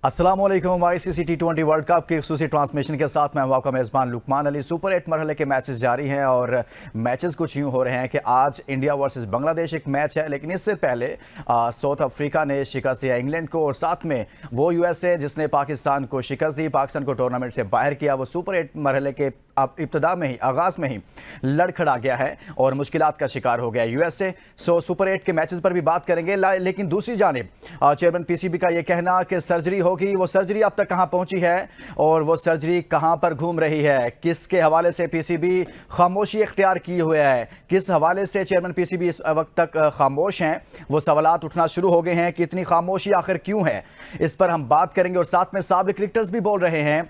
अस्सलाम वालेकुम। आईसीसी टी20 world cup की खुसूसी ट्रांसमिशन के साथ मैं हूं आपका मेज़बान लुकमान अली। सुपर 8 मरहले के मैचेस जारी हैं और मैचेस कुछ यूं हो रहे हैं कि आज इंडिया वर्सेस बांग्लादेश एक मैच है, लेकिन इससे पहले साउथ अफ्रीका ने शिकस्त दिया इंग्लैंड को और साथ में वो यूएसए जिसने पाकिस्तान को शिकस्त दी, पाकिस्तान को टूर्नामेंट से बाहर किया, वो सुपर 8 मरहले के इब्तदा में ही आगाज़ में ही लड़खड़ा गया है और मुश्किलात का शिकार हो गया यूएसए। सुपर 8 के मैचेस पर भी बात करेंगे, लेकिन दूसरी जानिब चेयरमैन पीसीबी का यह कहना कि सर्जरी होगी, वो सर्जरी अब तक कहां पहुंची है और वो सर्जरी कहां पर घूम रही है, किसके हवाले से पीसीबी खामोशी इख्तियार किए हुए है, किस हवाले से चेयरमैन पीसीबी इस वक्त तक खामोश हैं, वो सवालात उठना शुरू हो गए हैं कि इतनी खामोशी आखिर क्यों है, इस पर हम बात करेंगे। और साथ में साबिक क्रिकेटर्स भी बोल रहे हैं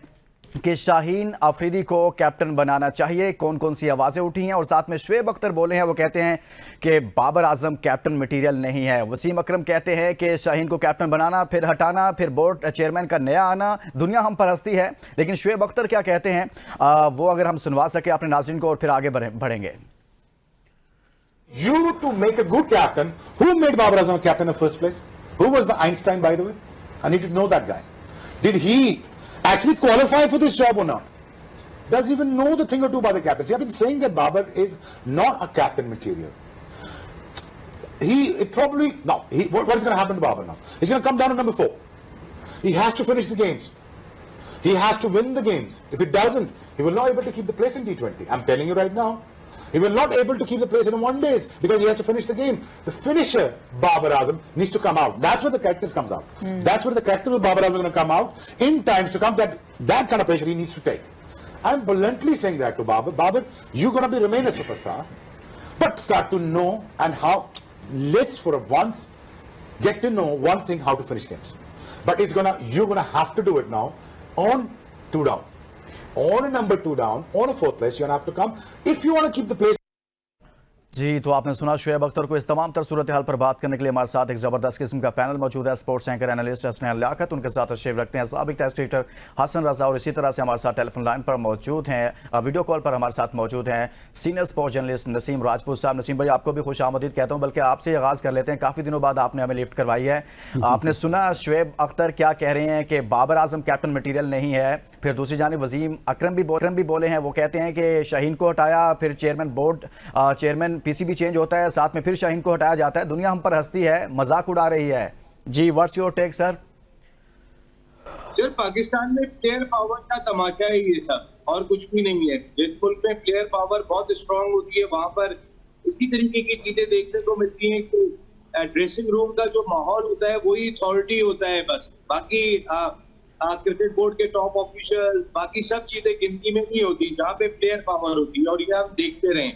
कि शाहीन अफरीदी को कैप्टन बनाना चाहिए, कौन कौन सी आवाजें उठी हैं। और साथ में शुएब अख्तर बोले हैं, वो कहते हैं कि बाबर आजम कैप्टन मटेरियल नहीं है। वसीम अकरम कहते हैं कि शाहीन को कैप्टन बनाना, फिर हटाना, फिर बोर्ड चेयरमैन का नया आना, दुनिया हम पर हंसती है। लेकिन शुएब अख्तर क्या कहते हैं वो अगर हम सुनवा सके अपने नाज़रीन को और फिर आगे बढ़ेंगे। You to make a good captain, who made Babar Azam a captain in the first place? Who was the Einstein, by the way? I need to know that guy. Did he actually qualify for this job or not? Does he even know the thing or two about the captaincy? I've been saying that Babar is not a captain material. What is going to happen to Babar now? He's going to come down to number 4. He has to finish the games. He has to win the games. If he doesn't, he will not be able to keep the place in T20. I'm telling you right now. He will not be able to keep the place in 1 day because he has to finish the game. The finisher, Babar Azam, needs to come out. That's where the character comes out. That's where the character of Babar Azam is going to come out in times to come. That kind of pressure he needs to take. I'm bluntly saying that to Babar. Babar, you're going to remain a superstar, but start to know and how. Let's for once get to know one thing: how to finish games. But you're gonna have to do it now on 2 down. On a number 2 down, on a 4th place, you're going to have to come if you want to keep the place. जी, तो आपने सुना शुएब अख्तर को। इस तमाम तर सूरत हाल पर बात करने के लिए हमारे साथ एक ज़बरदस्त किस्म का पैनल मौजूद है। Sports anchor analyst Hasnain Liaquat उनके साथ तशरीफ रखते हैं, साबिक टेस्ट क्रिकेटर हसन रजा, और इसी तरह से हमारे साथ टेलीफोन लाइन पर मौजूद हैं, वीडियो कॉल पर हमारे साथ मौजूद हैं senior sports journalist Naseem Rajput साहब। नसीम भाई, आपको भी खुश आमदीद कहता हूँ, बल्कि आपसे ही आगाज़ कर लेते हैं। काफ़ी दिनों बाद आपने हमें लिफ्ट करवाई है। आपने सुना शुएब अख्तर क्या कह रहे हैं कि बाबर आजम कैप्टन मटीरियल नहीं है। फिर दूसरी जानिब वसीम अकरम भी बोले हैं, वो कहते हैं कि शाहीन को हटाया, फिर चेयरमैन पीसीबी चेंज होता है, साथ में फिर शाहीन को हटाया जाता है, दुनिया हम पर हंसती है, मजाक उड़ा रही है। जी, what's your take sir? Sir, Pakistan में प्लेयर पावर का तमाशा है ये सब, और कुछ भी नहीं है। जिस मुल्क में प्लेयर पावर बहुत स्ट्रांग होती है, वहां पर इसी तरीके की चीजें देखने को मिलती हैं कि ड्रेसिंग रूम का जो माहौल होता है वही अथॉरिटी होता है बस। बाकी क्रिकेट बोर्ड के टॉप ऑफिशियल, बाकी सब चीजें गिनती में नहीं होती जहाँ पे प्लेयर पावर होती है, और ये हम देखते रहे।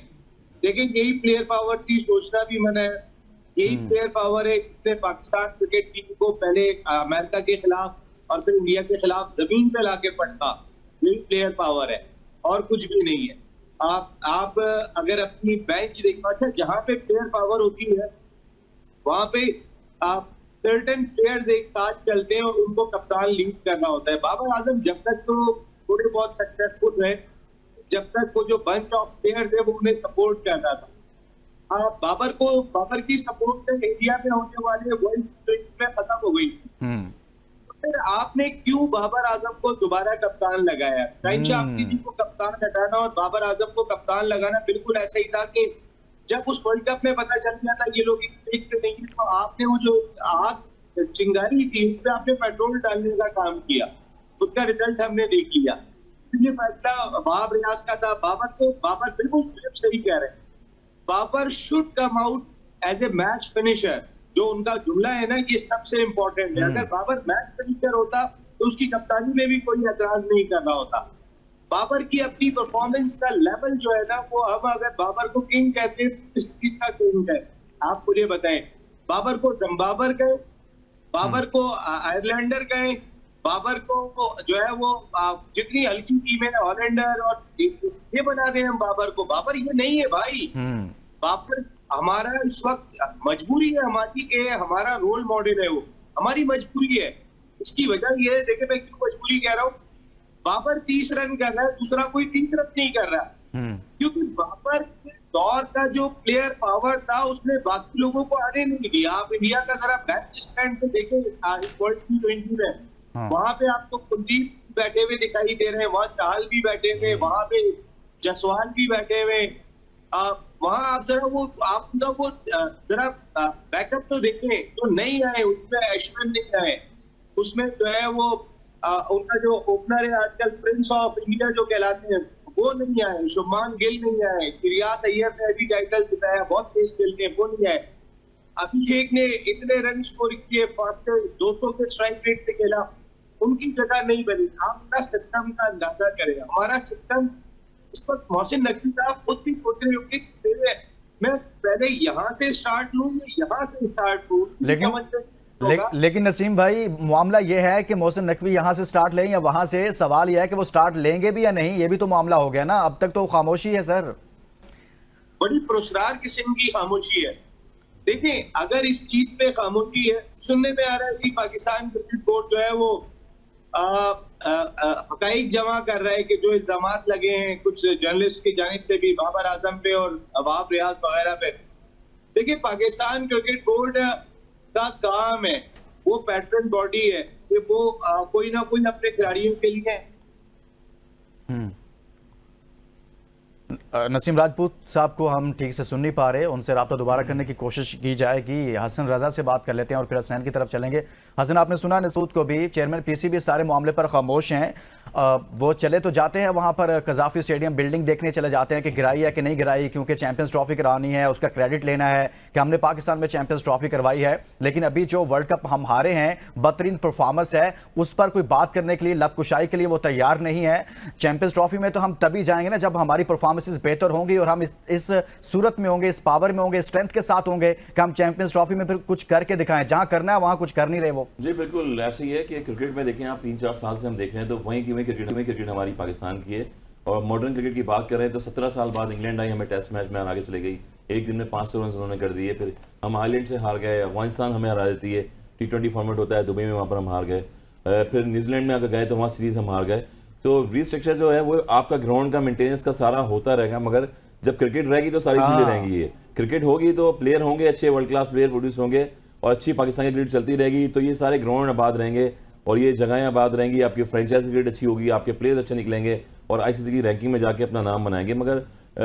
लेकिन यही प्लेयर पावर थी, सोचना भी मना है। यही प्लेयर पावर है जिसने पाकिस्तान क्रिकेट टीम को पहले अमेरिका के खिलाफ और फिर इंडिया के खिलाफ जमीन पे लाके पटका। यही प्लेयर पावर है और कुछ भी नहीं है। आप अगर अपनी बेंच देखो, अच्छा, जहाँ पे प्लेयर पावर होती है वहां पे आप सर्टेन प्लेयर्स एक साथ चलते हैं और उनको कप्तान लीड करना होता है। बाबर आजम जब तक तो थोड़े बहुत सक्सेसफुल रहे, जब तक वो जो बंच ऑफ प्लेयर्स है वो उन्हें सपोर्ट करता था। बाबर की सपोर्ट से इंडिया में होने वाले वर्ल्ड में खत्म हो गई। तो फिर आपने क्यों बाबर आजम को दोबारा कप्तान लगाया? शाहीन अफरीदी को कप्तान हटाना और बाबर आजम को कप्तान लगाना बिल्कुल ऐसा ही था कि जब उस वर्ल्ड कप में पता चल गया था ये लोग नहीं, तो आपने वो जो आग चिंगारी थी उस पर आपने पेट्रोल डालने का काम किया। उसका रिजल्ट हमने देख लिया। ये फैसला वहाब रियाज का था। बाबर बिल्कुल सही कह रहे हैं। Babar should come out as a match finisher. जो उनका जुमला है ना, ये सबसे इम्पोर्टेंट है। अगर बाबर मैच फिनिशर होता तो उसकी कप्तानी में भी कोई एतराज नहीं कर रहा होता। बाबर की अपनी परफॉर्मेंस का लेवल जो है ना, वो हम अगर बाबर को किंग कहते हैं तो इस चीज का किंग है। आप मुझे बताएं, बाबर को जम्बाबर कहें, बाबर को आयरलैंडर कहें, बाबर को जो है वो जितनी हल्की टीम है हॉलैंडर और ये बना दें हम बाबर को। बाबर ये नहीं है भाई। बाबर हमारा इस वक्त मजबूरी है हमारी कि हमारा रोल मॉडल है, वो हमारी मजबूरी है। इसकी वजह ये है, देखिए मैं क्यों मजबूरी कह रहा हूँ। बाबर 30 रन कर रहा है, दूसरा कोई 30 रन नहीं कर रहा, क्योंकि बाबर के दौर का जो प्लेयर पावर था उसने बाकी लोगों को आने नहीं दिया। आप इंडिया का जरा मैच स्टैंड पे देखें वर्ल्ड T20 में, वहां पे आपको कुलदीप बैठे हुए दिखाई दे रहे हैं, वहां चाहल भी बैठे हुए, वहां पे जायसवाल भी बैठे हुए। वहां आप जरा वो जरा बैकअप तो देखें, तो नहीं आए उसमें, अश्विन नहीं आए उसमें, जो है वो उनका जो ओपनर है आजकल प्रिंस ऑफ इंडिया जो कहलाते हैं वो नहीं आए, शुभमान गिल नहीं आए, किरियात अय्यर ने अभी टाइटल जिताया, बहुत तेज खेलते हैं, वो नहीं आए। अभिषेक ने इतने रन स्कोर किए, 200 के स्ट्राइक रेट से खेला, उनकी जगह नहीं बनी। आप अपना सिस्टम का अंदाजा करें, हमारा सिस्टम इस पर मोहसिन नकवी साहब खुद भी सोच रहे होंगे कि मैं पहले यहाँ से स्टार्ट लूं या यहाँ से स्टार्ट लूं। लेकिन नसीम भाई, मामला ये है कि मोहसिन नकवी यहां से स्टार्ट लें या वहां से, सवाल यह है कि वो स्टार्ट लेंगे भी या नहीं, ये भी तो मामला हो गया ना। अब तक तो खामोशी है सर, बड़ी पुरस्कार किस्म की खामोशी है। देखिए, अगर इस चीज पे खामोशी है, सुनने में आ रहा है कि पाकिस्तान क्रिकेट बोर्ड जो है वो हकाइक जमा कर रहा है कि जो इल्जामात लगे हैं कुछ जर्नलिस्ट की जानिब से भी, बाबर आजम पे और अवाब रियाज वगैरह पे। देखिए, पाकिस्तान क्रिकेट बोर्ड का काम है, वो पैटर्न बॉडी है कि वो कोई ना कोई अपने खिलाड़ियों के लिए। नसीम राजपूत साहब को हम ठीक से सुन नहीं पा रहे, उनसे राब्ता दोबारा करने की कोशिश की जाएगी। हसन रजा से बात कर लेते हैं और फिर हसनैन की तरफ चलेंगे। हसन, आपने सुना नसूद को भी, चेयरमैन पीसीबी सारे मामले पर खामोश हैं। वो चले तो जाते हैं वहां पर कजाफी स्टेडियम बिल्डिंग देखने चले जाते हैं कि गिराई है कि नहीं गिराई, क्योंकि चैंपियंस ट्रॉफी करानी है, उसका क्रेडिट लेना है कि हमने पाकिस्तान में चैंपियंस ट्रॉफी करवाई है। लेकिन अभी जो वर्ल्ड कप हम हारे हैं, बदतरीन परफॉर्मेंस है, उस पर कोई बात करने के लिए, लबकुशाई के लिए वो तैयार नहीं है। चैंपियंस ट्रॉफी में तो हम तभी जाएंगे ना जब हमारी परफॉर्मेंसेस बेहतर होंगी और हम इस सूरत में होंगे, इस पावर में होंगे, स्ट्रेंथ के साथ होंगे कि हम चैंपियंस ट्रॉफी में फिर कुछ करके दिखाएं। जहां करना है वहां कुछ कर नहीं रहे वो। जी बिल्कुल ऐसे ही है कि क्रिकेट में देखें आप 3-4 साल से हम देख रहे हैं तो वहीं की वहीं क्रिकेट हमारी पाकिस्तान की है। और मॉडर्न क्रिकेट की बात करें तो 17 साल बाद इंग्लैंड आई, हमें टेस्ट मैच में आगे चले गई, एक दिन में 500 रन उन्होंने कर दिए। फिर हम आयरलैंड से हार गए, अफगानिस्तान हमें हरा देती है, T20 फॉर्मेट होता है दुबई में, वहाँ पर हम हार गए। फिर न्यूजीलैंड में अगर गए तो वहाँ सीरीज हम हार गए। तो रीस्ट्रक्चर जो है वो आपका ग्राउंड का मेंटेनेंस का सारा होता रहेगा, मगर जब क्रिकेट रहेगी तो सारी चीजें रहेंगी। ये क्रिकेट होगी तो प्लेयर होंगे, अच्छे वर्ल्ड क्लास प्लेयर प्रोड्यूस होंगे और अच्छी पाकिस्तानी क्रिकेट चलती रहेगी, तो ये सारे ग्राउंड आबाद रहेंगे और ये जगहें आबाद रहेंगी, आपकी फ्रेंचाइज क्रिकेट अच्छी होगी, आपके प्लेयर्स अच्छे निकलेंगे और आईसीसी की रैंकिंग में जाके अपना नाम बनाएंगे। मगर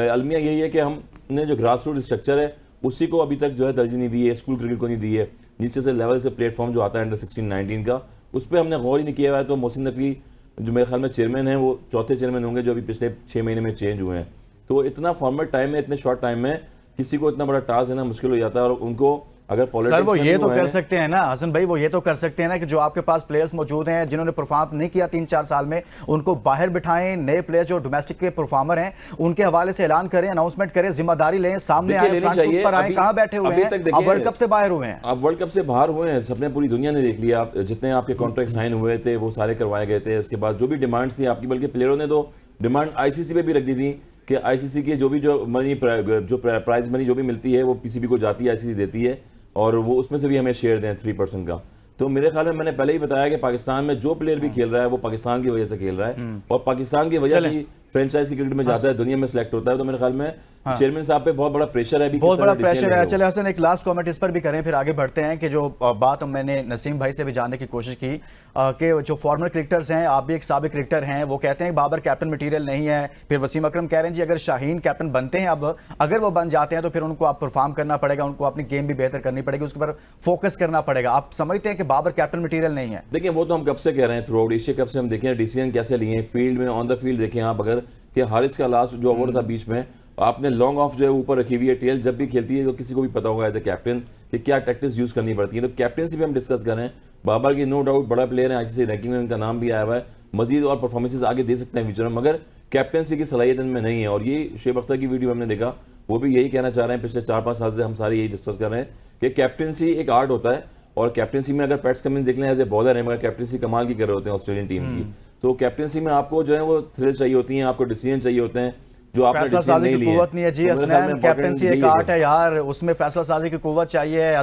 अलमिया यही है कि हमने जो ग्रास रूट स्ट्रक्चर है उसी को अभी तक जो है तरजीह नहीं दी है, स्कूल क्रिकेट को नहीं दी है। नीचे से लेवल से प्लेटफॉर्म जो आता है अंडर 16-19 का, उस पर हमने गौर ही नहीं किया हुआ है। तो मोहसिन नकवी जो मेरे ख्याल में चेयरमैन है, वो चौथे चेयरमैन होंगे जो अभी पिछले 6 महीने में चेंज हुए हैं। तो इतना फॉर्मेट टाइम में, इतने शॉर्ट टाइम में किसी को इतना बड़ा टास्क देना मुश्किल हो जाता है। और उनको अगर सर वो ये तो कर सकते हैं ना हसन भाई, वो ये तो कर सकते हैं ना कि जो आपके पास प्लेयर्स मौजूद हैं जिन्होंने परफॉर्म नहीं किया 3-4 साल में, उनको बाहर बिठाएं, नए प्लेयर जो डोमेस्टिक के परफॉर्मर हैं उनके हवाले से ऐलान करें, अनाउंसमेंट करें, जिम्मेदारी लें, सामने आए, फ्रंट फुट पर आए। कहां बैठे हुए हैं? आप वर्ल्ड कप से बाहर हुए हैं, आप वर्ल्ड कप से बाहर हुए हैं, सबने पूरी दुनिया ने देख लिया। आप जितने आपके कॉन्ट्रैक्ट साइन हुए थे वो सारे करवाए गए थे। उसके बाद जो भी डिमांड्स थी आपकी, बल्कि प्लेयरों ने तो डिमांड आईसीसी पे भी रख दी थी कि आईसीसी की जो मनी, जो प्राइज मनी जो भी मिलती है वो पीसीबी को जाती है, आईसीसी देती है और वो उसमें से भी हमें शेयर दें 3% का। तो मेरे ख्याल में मैंने पहले ही बताया कि पाकिस्तान में जो प्लेयर भी खेल रहा है वो पाकिस्तान की वजह से खेल रहा है और पाकिस्तान की वजह से ही फ्रेंचाइज क्रिकेट में जाता है, दुनिया में सिलेक्ट होता है। तो मेरे ख्याल में चेयरमैन साहब पे बहुत बड़ा प्रेशर है, बहुत बड़ा प्रेशर है। चले हसन एक लास्ट कमेंट इस पर भी करें, फिर आगे बढ़ते हैं कि जो बात मैंने नसीम भाई से भी जानने की कोशिश की कि जो फॉर्मर क्रिकेटर्स हैं, आप भी एक साबिक क्रिकेटर हैं, वो कहते हैं बाबर कैप्टन मटेरियल नहीं है। फिर वसीम अकरम कह रहे हैं जी अगर शाहीन कैप्टन बनते हैं, अब अगर वो बन जाते हैं तो फिर उनको आप परफॉर्म करना पड़ेगा, उनको अपनी गेम भी बेहतर करनी पड़ेगी, उसके पर फोकस करना पड़ेगा। आप समझते हैं कि बाबर कैप्टन मटेरियल नहीं है? देखिए वो तो हम कब से कह रहे हैं, थ्रू आउट एशिया कप से हम देखें डिसीजन कैसे लिए फील्ड में, ऑन द फील्ड देखें आप। अगर कि हारिस का लास्ट जो ओवर था बीच में, आपने लॉन्ग ऑफ जो है ऊपर रखी हुई है, टेल जब भी खेलती है तो किसी को भी पता होगा एज ए कैप्टन कि क्या टैक्टिक्स यूज करनी पड़ती है। तो कैप्टनसी भी हम डिस्कस कर रहे हैं। बाबर की नो डाउट बड़ा प्लेयर है, आईसीसी रैंकिंग में उनका नाम भी आया हुआ है, मजीद और परफॉर्मेंसेज आगे दे सकते हैं फ्यूचर में, मगर कैप्टनसी की सलाहियत इनमें नहीं है। और ये शुएब अख्तर की वीडियो हमने देखा, वो भी यही कहना चाह रहे हैं, पिछले 4-5 साल से हम सारे यही डिस्कस कर रहे हैं कि कैप्टनसी एक आर्ट होता है और कैप्टनसी में अगर पैट्स कमिंस देख लें एज ए बॉलर है, मगर कैप्टनसी कमाल की कर रहे होते हैं ऑस्ट्रेलियन टीम की। तो कैप्टनसी में आपको जो है वो थ्रिल चाहिए होती है, आपको डिसीजन चाहिए होते हैं, जो आपने फैसला डिसीजन साजी नहीं की लिया कुव्वत नहीं है जी तो मेरे ख्याल हसनैन, में कैप्टनसी important एक यही है। आर्ट है यार, उसमें फैसला साजी की कुव्वत चाहिए।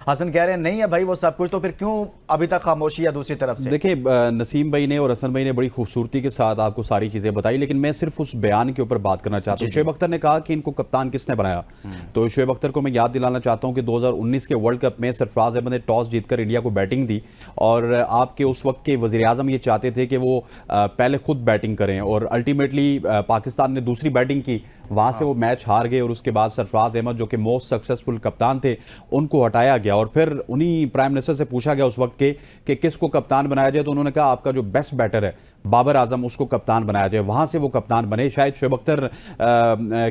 हसन कह रहे हैं नहीं है भाई वो सब कुछ, तो फिर क्यों अभी तक खामोशी है दूसरी तरफ से? देखिए नसीम भाई ने और हसन भाई ने बड़ी खूबसूरती के साथ आपको सारी चीज़ें बताई, लेकिन मैं सिर्फ उस बयान के ऊपर बात करना चाहता हूँ। शुएब अख्तर ने कहा कि इनको कप्तान किसने बनाया, तो शुएब अख्तर को मैं याद दिलाना चाहता हूँ कि 2019 के वर्ल्ड कप में सरफराज अहमद ने टॉस जीतकर इंडिया को बैटिंग दी, और आपके उस वक्त के वज़ीर आज़म ये चाहते थे कि वो पहले खुद बैटिंग करें, और अल्टीमेटली पाकिस्तान ने दूसरी बैटिंग की, वहाँ से वो मैच हार गए, और उसके बाद सरफराज अहमद जो कि मोस्ट सक्सेसफुल कप्तान थे उनको हटाया गया, और फिर उन्हीं प्राइम मिनिस्टर से पूछा गया उस वक्त के कि किसको कप्तान बनाया जाए, तो उन्होंने कहा आपका जो बेस्ट बैटर है बाबर आजम उसको कप्तान बनाया जाए। वहाँ से वो कप्तान बने। शायद शुएब अख्तर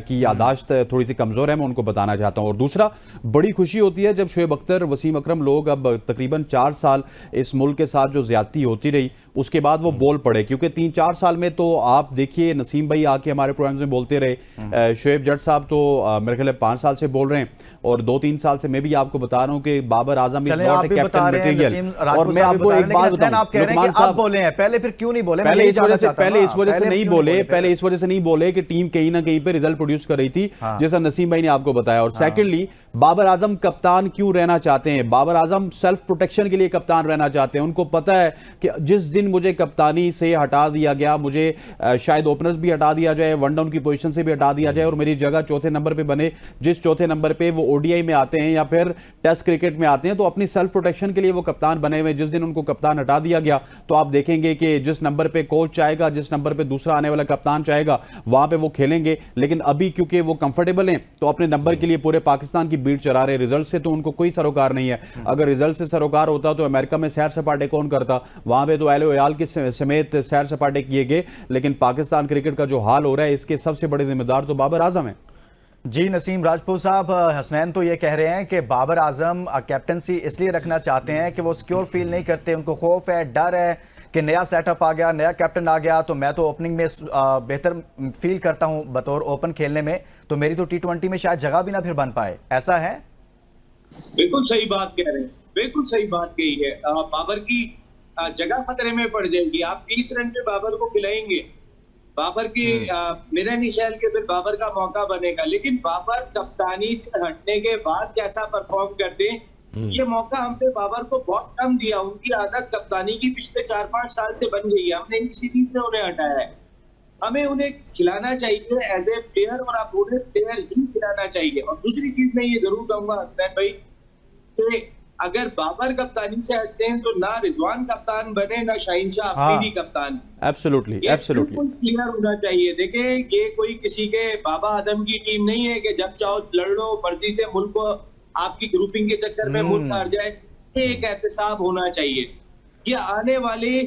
की यादाश्त थोड़ी सी कमज़ोर है, मैं उनको बताना चाहता हूँ। और दूसरा, बड़ी खुशी होती है जब शुएब अख्तर, वसीम अकरम लोग अब तकरीबन 4 साल इस मुल्क के साथ जो ज्यादती होती रही उसके बाद वो बोल पड़े, क्योंकि 3-4 साल में तो आप देखिए नसीम भाई आके हमारे प्रोग्राम्स में बोलते रहे, शुएब जट साहब तो मेरे ख्याल 5 साल से बोल रहे हैं, और 2-3 साल से मैं भी आपको बता रहा हूँ कि Babar Azam is not a captain material. और मैं आपको एक बात बताऊं, आप कह रहे हैं कि आप बोले हैं, पहले फिर क्यों नहीं बोले? पहले इस वजह से नहीं बोले कि टीम कहीं ना कहीं पे रिजल्ट प्रोड्यूस कर रही थी, जैसा नसीम भाई ने आपको बताया। और सेकेंडली, बाबर आजम कप्तान क्यों रहना चाहते हैं? बाबर आजम सेल्फ प्रोटेक्शन के लिए कप्तान रहना चाहते हैं। उनको पता है कि जिस दिन मुझे कप्तानी से हटा दिया गया, मुझे शायद ओपनर्स भी हटा दिया जाए, वन डाउन की पोजीशन से भी हटा दिया जाए, और मेरी जगह चौथे नंबर पे बने, जिस चौथे नंबर पे वो ओडीआई में आते हैं या फिर टेस्ट क्रिकेट में आते हैं, तो अपनी सेल्फ प्रोटेक्शन के लिए वो कप्तान बने हुए। जिस दिन उनको कप्तान हटा दिया गया तो आप देखेंगे कि जिस नंबर पे कोच चाहेगा, जिस नंबर पे दूसरा आने वाला कप्तान चाहेगा, वहां पे वो खेलेंगे। लेकिन अभी क्योंकि वो कंफर्टेबल हैं तो अपने नंबर के लिए पूरे पाकिस्तान की बीट चला रहे। रिजल्ट से तो उनको कोई सरोकार नहीं है। अगर रिजल्ट से सरोकार होता तो अमेरिका में सैर सपाटे कौन करता? वहां पे तो अहले वयाल के समेत सैर सपाटे किए गए। लेकिन पाकिस्तान क्रिकेट का जो हाल हो रहा है, इसके सबसे बड़े जिम्मेदार तो बाबर आजम है। जी नसीम राजपूत साहब, हसनैन तो ये कह रहे हैं कि बाबर आजम कैप्टनसी इसलिए रखना चाहते हैं कि वो सिक्योर फील नहीं करते, उनको खौफ है, डर है कि नया सेटअप आ गया, नया कैप्टन आ गया, तो मैं तो ओपनिंग में बेहतर फील करता हूं बतौर ओपन खेलने में, तो मेरी तो T20 में शायद जगह भी ना फिर बन पाए। ऐसा है? बिल्कुल सही बात कह रहे हैं, बिल्कुल सही बात कही है। बाबर की जगह खतरे में पड़ जाएगी। आप 30 रन पे बाबर को खिलाएंगे, बाबर की मेरा नहीं ख्याल कि फिर बाबर का मौका बनेगा। लेकिन बाबर कप्तानी से हटने के बाद कैसा परफॉर्म करते हैं, ये मौका हमने बाबर को बहुत कम दिया। उनकी आदत कप्तानी की पिछले 4-5 साल से बन गई है। हमने एक सीरीज में उन्हें हटाया है। हमें उन्हें खिलाना चाहिए एज ए प्लेयर, और आप उन्हें प्लेयर ही खिलाना चाहिए। और दूसरी चीज मैं ये जरूर कहूंगा हसनैन भाई कि अगर बाबर कप्तानी से हटते हैं तो ना रिजवान कप्तान बने, ना शाहिनशाह अफरीदी कप्तान। एब्सोल्युटली क्लियर होना चाहिए। देखिए, ये कोई किसी के बाबा आदम की टीम नहीं है कि जब चाहो लड़ लो, मर्जी से मुल्क को आपकी ग्रुपिंग के चक्कर में मुल्क हार जाए। ये एक एहतसाब होना चाहिए। ये आने वाले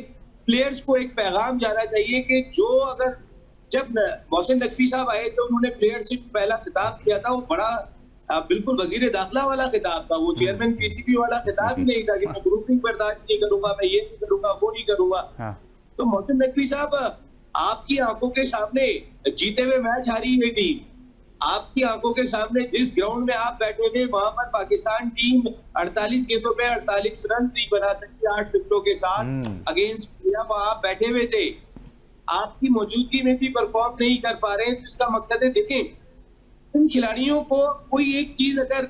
प्लेयर्स को एक पैगाम जाना चाहिए कि जो अगर जब मोहसिन नकवी साहब आए तो उन्होंने प्लेयर से पहला खिताब किया था, वो बड़ा बिल्कुल वजीर दाखिला वाला खिताब था। वो चेयरमैन पीसीबी वाला खिताब ही नहीं था कि मैं ग्रुपिंग बर्दाश्त नहीं करूंगा, मैं ये नहीं करूंगा, वो नहीं करूंगा। तो मोहसिन नकवी साहब, आपकी आंखों के सामने जीते हुए मैच हारी हुई टीम, आपकी आंखों के सामने जिस ग्राउंड में आप बैठे थे वहां पर पाकिस्तान टीम 48 गेंदों पे 48 रन नहीं बना सकती 8 विकेटों के साथ अगेंस्ट इंडिया। वहां आप बैठे हुए थे, आपकी मौजूदगी में भी परफॉर्म नहीं कर पा रहे हैं। तो इसका मकसद है, देखें, इन खिलाड़ियों को कोई एक चीज अगर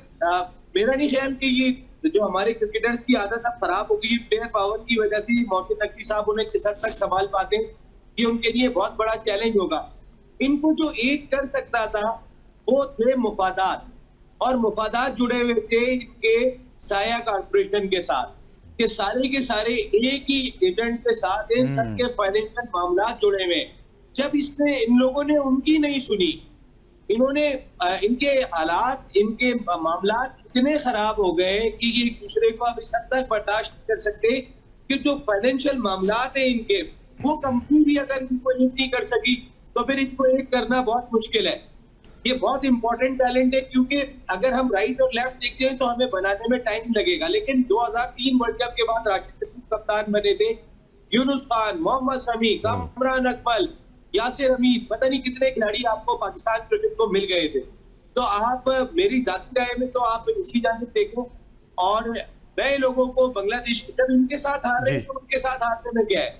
मेरा नहीं ख्याल कि ये जो हमारे क्रिकेटर्स की आदत अब खराब हो गई प्लेयर पावर की वजह से, मोहसिन नकवी साहब उन्हें किस हद तक संभाल पाते हैं, ये उनके लिए बहुत बड़ा चैलेंज होगा। इनको जो एक कर सकता था वो थे मुफादात, और मुफादात जुड़े हुए थे इनके साया कॉर्पोरेशन के साथ, कि सारे के सारे एक ही एजेंट के साथ सबके फाइनेंशियल मामला जुड़े हुए। जब इसने इन लोगों ने उनकी नहीं सुनी, इन्होंने इनके हालात, इनके मामला इतने खराब हो गए कि ये एक दूसरे को अब इस हद तक बर्दाश्त नहीं कर सकते कि जो फाइनेंशियल मामला है इनके, वो कंपनी भी अगर इनको एक नहीं कर सकी तो फिर इनको एक करना बहुत मुश्किल है। ये बहुत इंपॉर्टेंट टैलेंट है, क्योंकि अगर हम राइट और लेफ्ट देखते हैं तो हमें बनाने में टाइम लगेगा। लेकिन 2003 वर्ल्ड कप के बाद राशिद कप्तान बने थे, यूनुस खान, मोहम्मद शमी, कामरान अकमल, यासिर हमीद, पता नहीं कितने खिलाड़ी आपको पाकिस्तान क्रिकेट को मिल गए थे। तो आप मेरी जाती राय में तो आप इसी जानिब देखें, और नए लोगों को बांग्लादेश जब इनके साथ हार रहे हैं तो उनके साथ हारने में क्या है।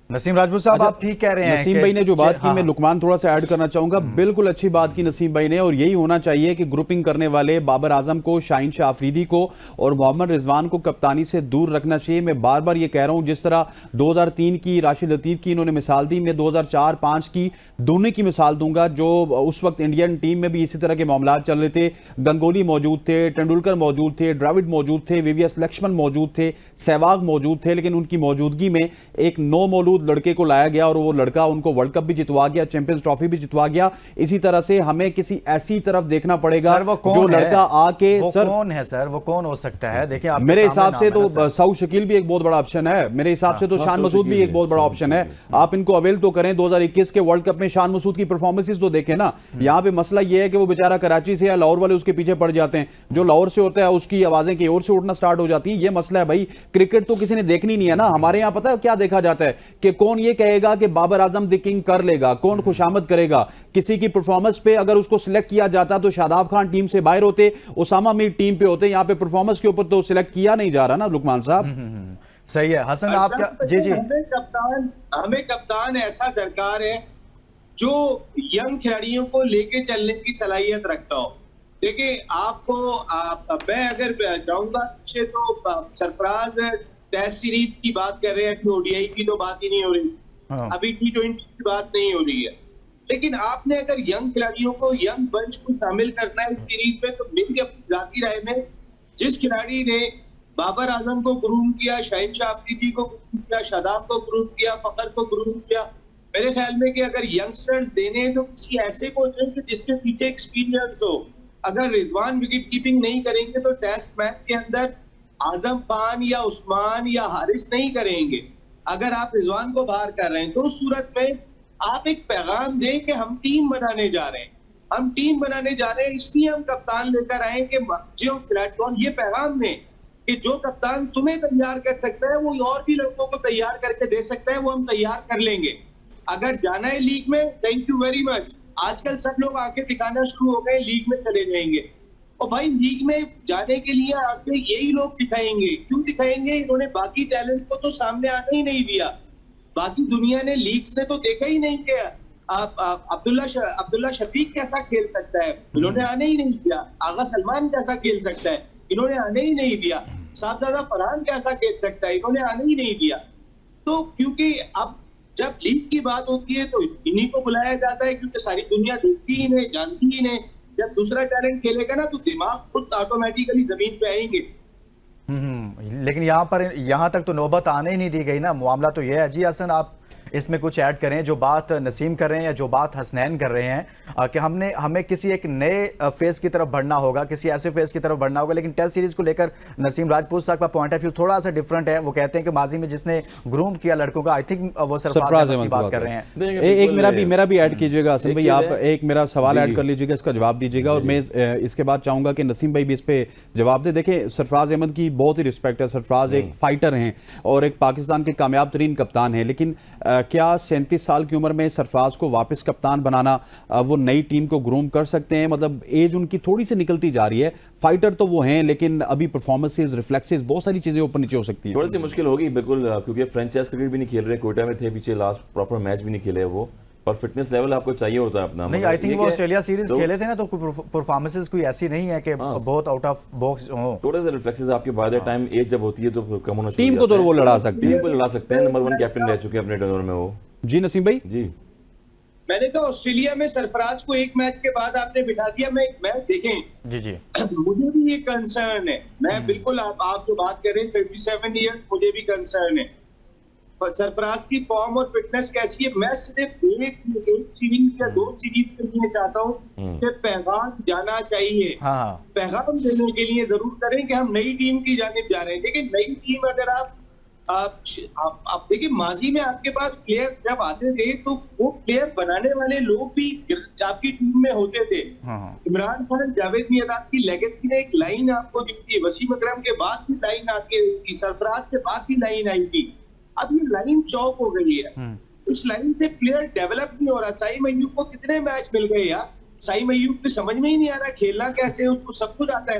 नसीम राजपूत साहब अच्छा, आप ठीक कह रहे हैं नसीम कि- भाई ने जो बात की हाँ, मैं लुकमान थोड़ा सा ऐड करना चाहूंगा। बिल्कुल अच्छी बात की नसीम भाई ने, और यही होना चाहिए कि ग्रुपिंग करने वाले बाबर आजम को, शाहीन शाह अफरीदी को और मोहम्मद रिजवान को कप्तानी से दूर रखना चाहिए। मैं बार बार ये कह रहा हूं, जिस तरह 2003 की राशिद लतीफ की इन्होंने मिसाल दी, मैं 2004-5 की दोनों की मिसाल दूंगा, जो उस वक्त इंडियन टीम में भी इसी तरह के मामला चल रहे थे। गंगोली मौजूद थे, तेंदुलकर मौजूद थे, द्रविड़ मौजूद थे, वीवीएस लक्ष्मण मौजूद थे, सहवाग मौजूद थे, लेकिन उनकी मौजूदगी में एक नो मौलूद लड़के को लाया गया और वो लड़का उनको वर्ल्ड कप भी जितवा गया, चैंपियंस ट्रॉफी भी जितवा गया। इसी तरह से हमें किसी ऐसी तरफ देखना पड़ेगा सर, वो कौन जो है? लड़का आके वो सर कौन है सर, वो कौन हो सकता है? देखिए आपके मेरे सामने हिसाब नाम से है तो ना सर। साउथ शकील भी एक बहुत बड़ा ऑप्शन है। मेरे हिसाब से तो शान साउथ मसूद भी शकील एक बहुत बड़ा साउथ ऑप्शन है। शकील आप इनको अवेल तो करें। 2021 के वर्ल्ड कप में शान मसूद की परफॉर्मेंसेस तो देखें ना। यहाँ पे मसला ये है कि वो बेचारा कराची से या लाहौर वाले उसके पीछे पड़ जाते हैं। जो लाहौर से होता है उसकी आवाजें की ओर से उठना स्टार्ट हो जाती है। ये मसला है भाई, क्रिकेट तो किसी ने देखनी नहीं है ना। हमारे यहाँ पता है क्या देखा जाता है कि कौन ये कहेगा कि बाबर आजम द किंग कर लेगा, कौन खुशामद करेगा। किसी की परफॉर्मेंस पे अगर उसको सिलेक्ट किया जाता तो शादाब खान टीम से बाहर होते, उसामा मीर टीम पे होते। यहाँ पे परफॉर्मेंस के ऊपर तो सिलेक्ट किया नहीं जा रहा ना लुकमान साहब। सही है हसन, आप क्या? जी जी, हमें कप्तान ऐसा दरकार है जो यंग खिलाड़ियों को लेके चलने की सलाहियत रखता हो। देखिए मैं अगर जाऊंगा पीछे तो सरफराज टेस्ट सीरीज की बात कर रहे हैं कि ओडीआई की तो बात ही नहीं हो रही, हाँ। अभी T20 की बात नहीं हो रही है। लेकिन आपने अगर यंग खिलाड़ियों को, यंग बंच को शामिल करना है इस सीरीज में, तो मेरी अपनी जाती राय में जिस खिलाड़ी ने बाबर आजम को ग्रूम किया, शाहीन शाह अफरीदी को ग्रूम किया, शादाब को ग्रूम किया, फखर को ग्रूम किया, मेरे ख्याल में कि अगर यंगस्टर्स देने हैं तो किसी ऐसे को दें कि जिसके पीछे एक्सपीरियंस हो। अगर रिजवान विकेट कीपिंग नहीं करेंगे तो टेस्ट मैच के अंदर आजम खान या उस्मान या हारिस नहीं करेंगे। अगर आप रिजवान को बाहर कर रहे हैं तो उस सूरत में आप एक पैगाम दें कि हम टीम बनाने जा रहे हैं, हम टीम बनाने जा रहे हैं, इसलिए हम कप्तान लेकर आए कि जो प्लेटफॉर्म ये पैगाम दें कि जो कप्तान तुम्हें तैयार कर सकता है वो और भी लड़कों को तैयार करके दे सकता है, वो हम तैयार कर लेंगे। अगर जाना है लीग में, थैंक यू वेरी मच। आजकल सब लोग आके दिखाना शुरू हो गए लीग में चले जाएंगे, और भाई लीग में जाने के लिए आके यही लोग दिखाएंगे। क्यों दिखाएंगे? इन्होंने बाकी टैलेंट को तो सामने आने ही नहीं दिया। बाकी दुनिया ने, लीग्स ने तो देखा ही नहीं कि अब्दुल्ला शफीक कैसा खेल सकता है, इन्होंने आने ही नहीं दिया। आगा सलमान कैसा खेल सकता है, इन्होंने आने ही नहीं दिया। साहबजादा फरहान कैसा खेल सकता है, इन्होंने आने ही नहीं दिया। तो क्योंकि अब जब लीग की बात होती है तो इन्हीं को बुलाया जाता है, क्योंकि सारी दुनिया देखती ही नहीं, जानती ही नहीं। जब दूसरा टैलेंट खेलेगा ना तो दिमाग खुद ऑटोमेटिकली जमीन पे आएंगे। लेकिन यहाँ तक तो नौबत आने ही नहीं दी गई ना। मामला तो यह है। जी हसन, आप इसमें कुछ ऐड करें, जो बात नसीम कर रहे हैं या जो बात हसनैन कर रहे हैं कि हमें किसी एक नए फेज की तरफ बढ़ना होगा, किसी ऐसे फेज की तरफ बढ़ना होगा। लेकिन टेस्ट सीरीज को लेकर नसीम राजपूत साहब का पॉइंट ऑफ व्यू थोड़ा सा डिफरेंट है। वो कहते हैं कि माजी में जिसने ग्रूम किया लड़कों का, आई थिंक वो सरफराज अहमद की बात कर रहे हैं। एक मेरा भी ऐड कीजिएगा हसन भाई, आप एक मेरा सवाल ऐड कर लीजिएगा, इसका जवाब दीजिएगा, और मैं इसके बाद चाहूंगा कि नसीम भाई भी इस पे जवाब दे। देखें, सरफराज अहमद की बहुत ही रिस्पेक्ट है। सरफराज एक फाइटर हैं और एक पाकिस्तान के कामयाब तरीन कप्तान हैं। लेकिन क्या 37 साल की उम्र में सरफराज को वापस कप्तान बनाना, वो नई टीम को ग्रूम कर सकते हैं? मतलब एज उनकी थोड़ी सी निकलती जा रही है। फाइटर तो वो हैं, लेकिन अभी परफॉर्मेंसेस, रिफ्लेक्सेस, बहुत सारी चीजें ऊपर नीचे हो सकती हैं। थोड़ी सी मुश्किल होगी बिल्कुल, क्योंकि फ्रेंचाइज क्रिकेट भी नहीं खेल रहे, कोयटा में थे पीछे, लास्ट प्रॉपर मैच भी नहीं खेले वो, और फिटनेस लेवल आपको चाहिए होता है अपना। नहीं, आई थिंक वो ऑस्ट्रेलिया सीरीज खेले थे ना, तो परफॉर्मेंसेस कोई ऐसी नहीं है कि बहुत आउट ऑफ बॉक्स हो। थोड़े से रिफ्लेक्सेस आपके बाय द टाइम एज जब होती है तो कम होना, टीम को तो वो लड़ा सकते हैं, टीम को लड़ा सकते हैं। नंबर 1 कैप्टन रह चुके हैं अपने टर्नओवर में वो। जी नसीम भाई। जी, मैंने कहा ऑस्ट्रेलिया में सरफराज को एक मैच के बाद आपने बिठा दिया। मैं देखें, जी जी, मुझे भी ये कंसर्न है। मैं बिल्कुल आप जो बात कर रहे हैं 37 इयर्स, मुझे भी कंसर्न है। पर सरफराज की फॉर्म और फिटनेस कैसी है? मैं सिर्फ एक सीरीज या 2 सीरीज के लिए चाहता हूँ कि पैगाम जाना चाहिए। हाँ, पैगाम देने के लिए जरूर करें कि हम नई टीम की जानिब जा रहे हैं। लेकिन नई टीम अगर आप देखिए, माजी में आपके पास प्लेयर जब आते थे तो वो प्लेयर बनाने वाले लोग भी आपकी टीम में होते थे। इमरान खान, जावेद मियांदाद की लेगेसी ने एक लाइन आपको दी थी, वसीम अकरम के बाद भी लाइन आती रही थी, सरफराज के बाद भी लाइन आई थी। अब ये लाइन चौक हो गई है। उस लाइन से प्लेयर डेवलप नहीं हो रहा। साइम अय्यूब को कितने मैच मिल गए यार? साइम अय्यूब की समझ में ही नहीं आ रहा खेलना कैसे, उसको सब कुछ आता है,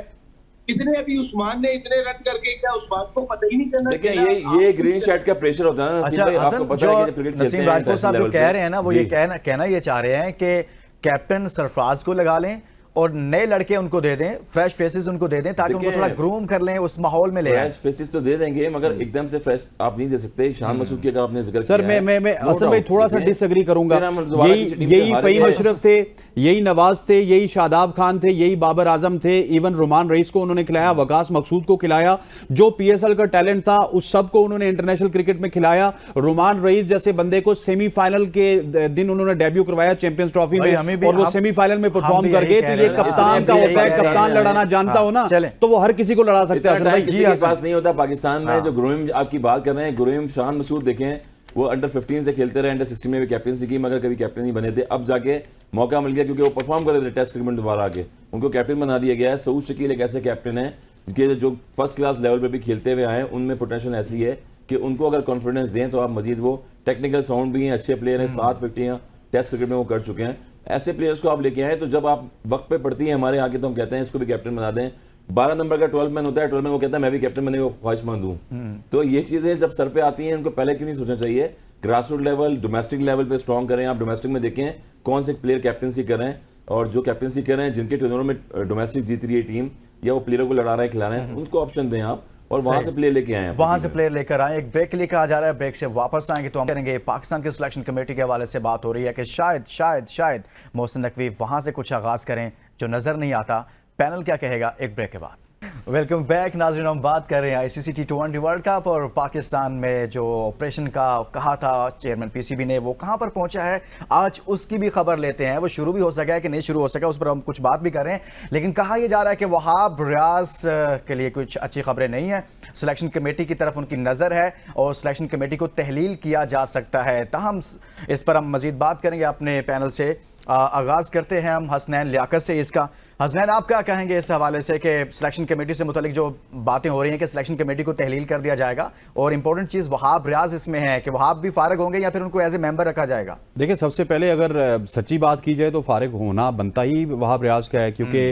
कितने अभी उस्मान ने इतने रन करके, क्या उस्मान को पता ही नहीं चलना? देखिए ये ग्रीन शर्ट का प्रेशर होता है ना नसीम अच्छा भाई, आपको हसन, पता है कि क्रिकेट जो खेलते नसीम हैं राजपूत साहब जो इंटरनेशनल कह लेवल रहे हैं ना, वो पे। ये जी। कहना ये चाह रहे हैं कि कैप्टन सरफराज को लगा लें और नए लड़के उनको दे दें, फ्रेश फेसेस उनको दे दें, ताकि उनको देखिए, थोड़ा ग्रूम कर लें, उस माहौल में ले आएं। फ्रेश फेसेस तो दे देंगे मगर एकदम से फ्रेश आप नहीं दे सकते। शान मसूद की अगर आपने जिक्र सर किया है, मैं no असल में doubt, थोड़ा सा देखिए, डिसएग्री करूंगा। फिर हम दोबारा किसी टीम से यही हारे फ़हीम गए। अशरफ थे, यही नवाज थे, यही शादाब खान थे, यही बाबर आजम थे, इवन रुमान रईस को उन्होंने खिलाया, वकास मकसूद को खिलाया, जो पीएसएल का टैलेंट था उस सब को उन्होंने इंटरनेशनल क्रिकेट में खिलाया। रुमान रईस जैसे बंदे को सेमीफाइनल के दिन उन्होंने डेब्यू करवाया चैंपियंस ट्रॉफी भाई, हमें में, भी और वो हम- सेमीफाइनल में हम परफॉर्म भी कर यही गए। कह तो रहे ये हैं। कप्तान का हम भी होता है, यही कह रहे कप्तान हैं। लड़ाना जानता हो ना, चलें। तो वो हर किसी को लड़ा सकता है। इतना असल टाइम भाई किसी जी, के हसन। पास नहीं होता पाकिस्तान में। जो गुरैम आपकी बात कर रहे हैं, गुरैम शान मसूद देखें, वो अंडर 15 से खेलते रहे, अंडर 16 में भी कैप्टनसी की, मगर कभी कैप्टन नहीं बने थे। अब जाके मौका मिल गया क्योंकि वो परफॉर्म कर रहे थे टेस्ट क्रिकेट में, दोबारा आके उनको कैप्टन बना दिया गया है। सऊद शकील एक ऐसे कैप्टन है जो फर्स्ट क्लास लेवल पे भी खेलते हुए आए, उनमें पोटेंशियल ऐसी है कि उनको अगर कॉन्फिडेंस दें तो आप मजीद, वो टेक्निकल साउंड भी हैं, अच्छे प्लेयर हैं, 7 विकेटियां टेस्ट क्रिकेट में वो कर चुके हैं। ऐसे प्लेयर्स को आप लेके आए तो जब आप वक्त पे पड़ती है हमारे आगे तो हम कहते हैं इसको भी कैप्टन बना दें। 12 नंबर का 12 मैन होता है, 12 मैन वो कहता है मैं भी कैप्टन बनने को ख्वाहिशमंद हूँ। तो ये चीजें जब सर पे आती हैं इनको पहले क्यों नहीं सोचना चाहिए? Grass root level, domestic level पे स्ट्रॉन्ग करें। आप डोमेस्टिक में देखें कौन से प्लेयर कैप्टनसी कर रहे हैं, और जो कैप्टनसी कर रहे हैं जिनके टूर्नामेंट में डोमेस्टिक जीत रही है टीम, या वो प्लेयरों को लड़ा रहे हैं, खिला रहे हैं, उनको ऑप्शन दें आप, और वहां से प्लेयर लेके आए हैं। वहां से प्लेयर लेकर आए। एक ब्रेक के लिए कहा जा रहा है, ब्रेक से वापस आएंगे तो हम करेंगे। पाकिस्तान के सिलेक्शन कमेटी के हवाले से बात हो रही है कि शायद मोहसिन नकवी वहां से कुछ आगाज करें जो नजर नहीं आता। पैनल क्या कहेगा, एक ब्रेक के बाद। वेलकम बैक नाज़रीन, हम बात कर रहे हैं आईसीसी T20 वर्ल्ड कप और पाकिस्तान में जो ऑपरेशन का कहा था चेयरमैन पीसीबी ने, वो कहां पर पहुंचा है आज उसकी भी खबर लेते हैं। वो शुरू भी हो सका है कि नहीं शुरू हो सका, उस पर हम कुछ बात भी कर रहे हैं। लेकिन कहा यह जा रहा है कि वहाब रियाज के लिए कुछ अच्छी खबरें नहीं है। सिलेक्शन कमेटी की तरफ उनकी नज़र है और सिलेक्शन कमेटी को तहलील किया जा सकता है। ताहम इस पर हम मजीद बात करेंगे अपने पैनल से। आगाज़ करते हैं हम हसनैन लियाकत से इसका। हसनैन, आप क्या कहेंगे इस हवाले से कि सिलेक्शन कमेटी से मुतालिक जो बातें हो रही हैं कि सिलेक्शन कमेटी को तहलील कर दिया जाएगा, और इंपॉर्टेंट चीज़ वहाब रियाज इसमें है कि वहाब भी फारिग होंगे या फिर उनको एज ए मेंबर रखा जाएगा? देखिए, सबसे पहले अगर सच्ची बात की जाए तो फारिग होना बनता ही वहाब रियाज का है, क्योंकि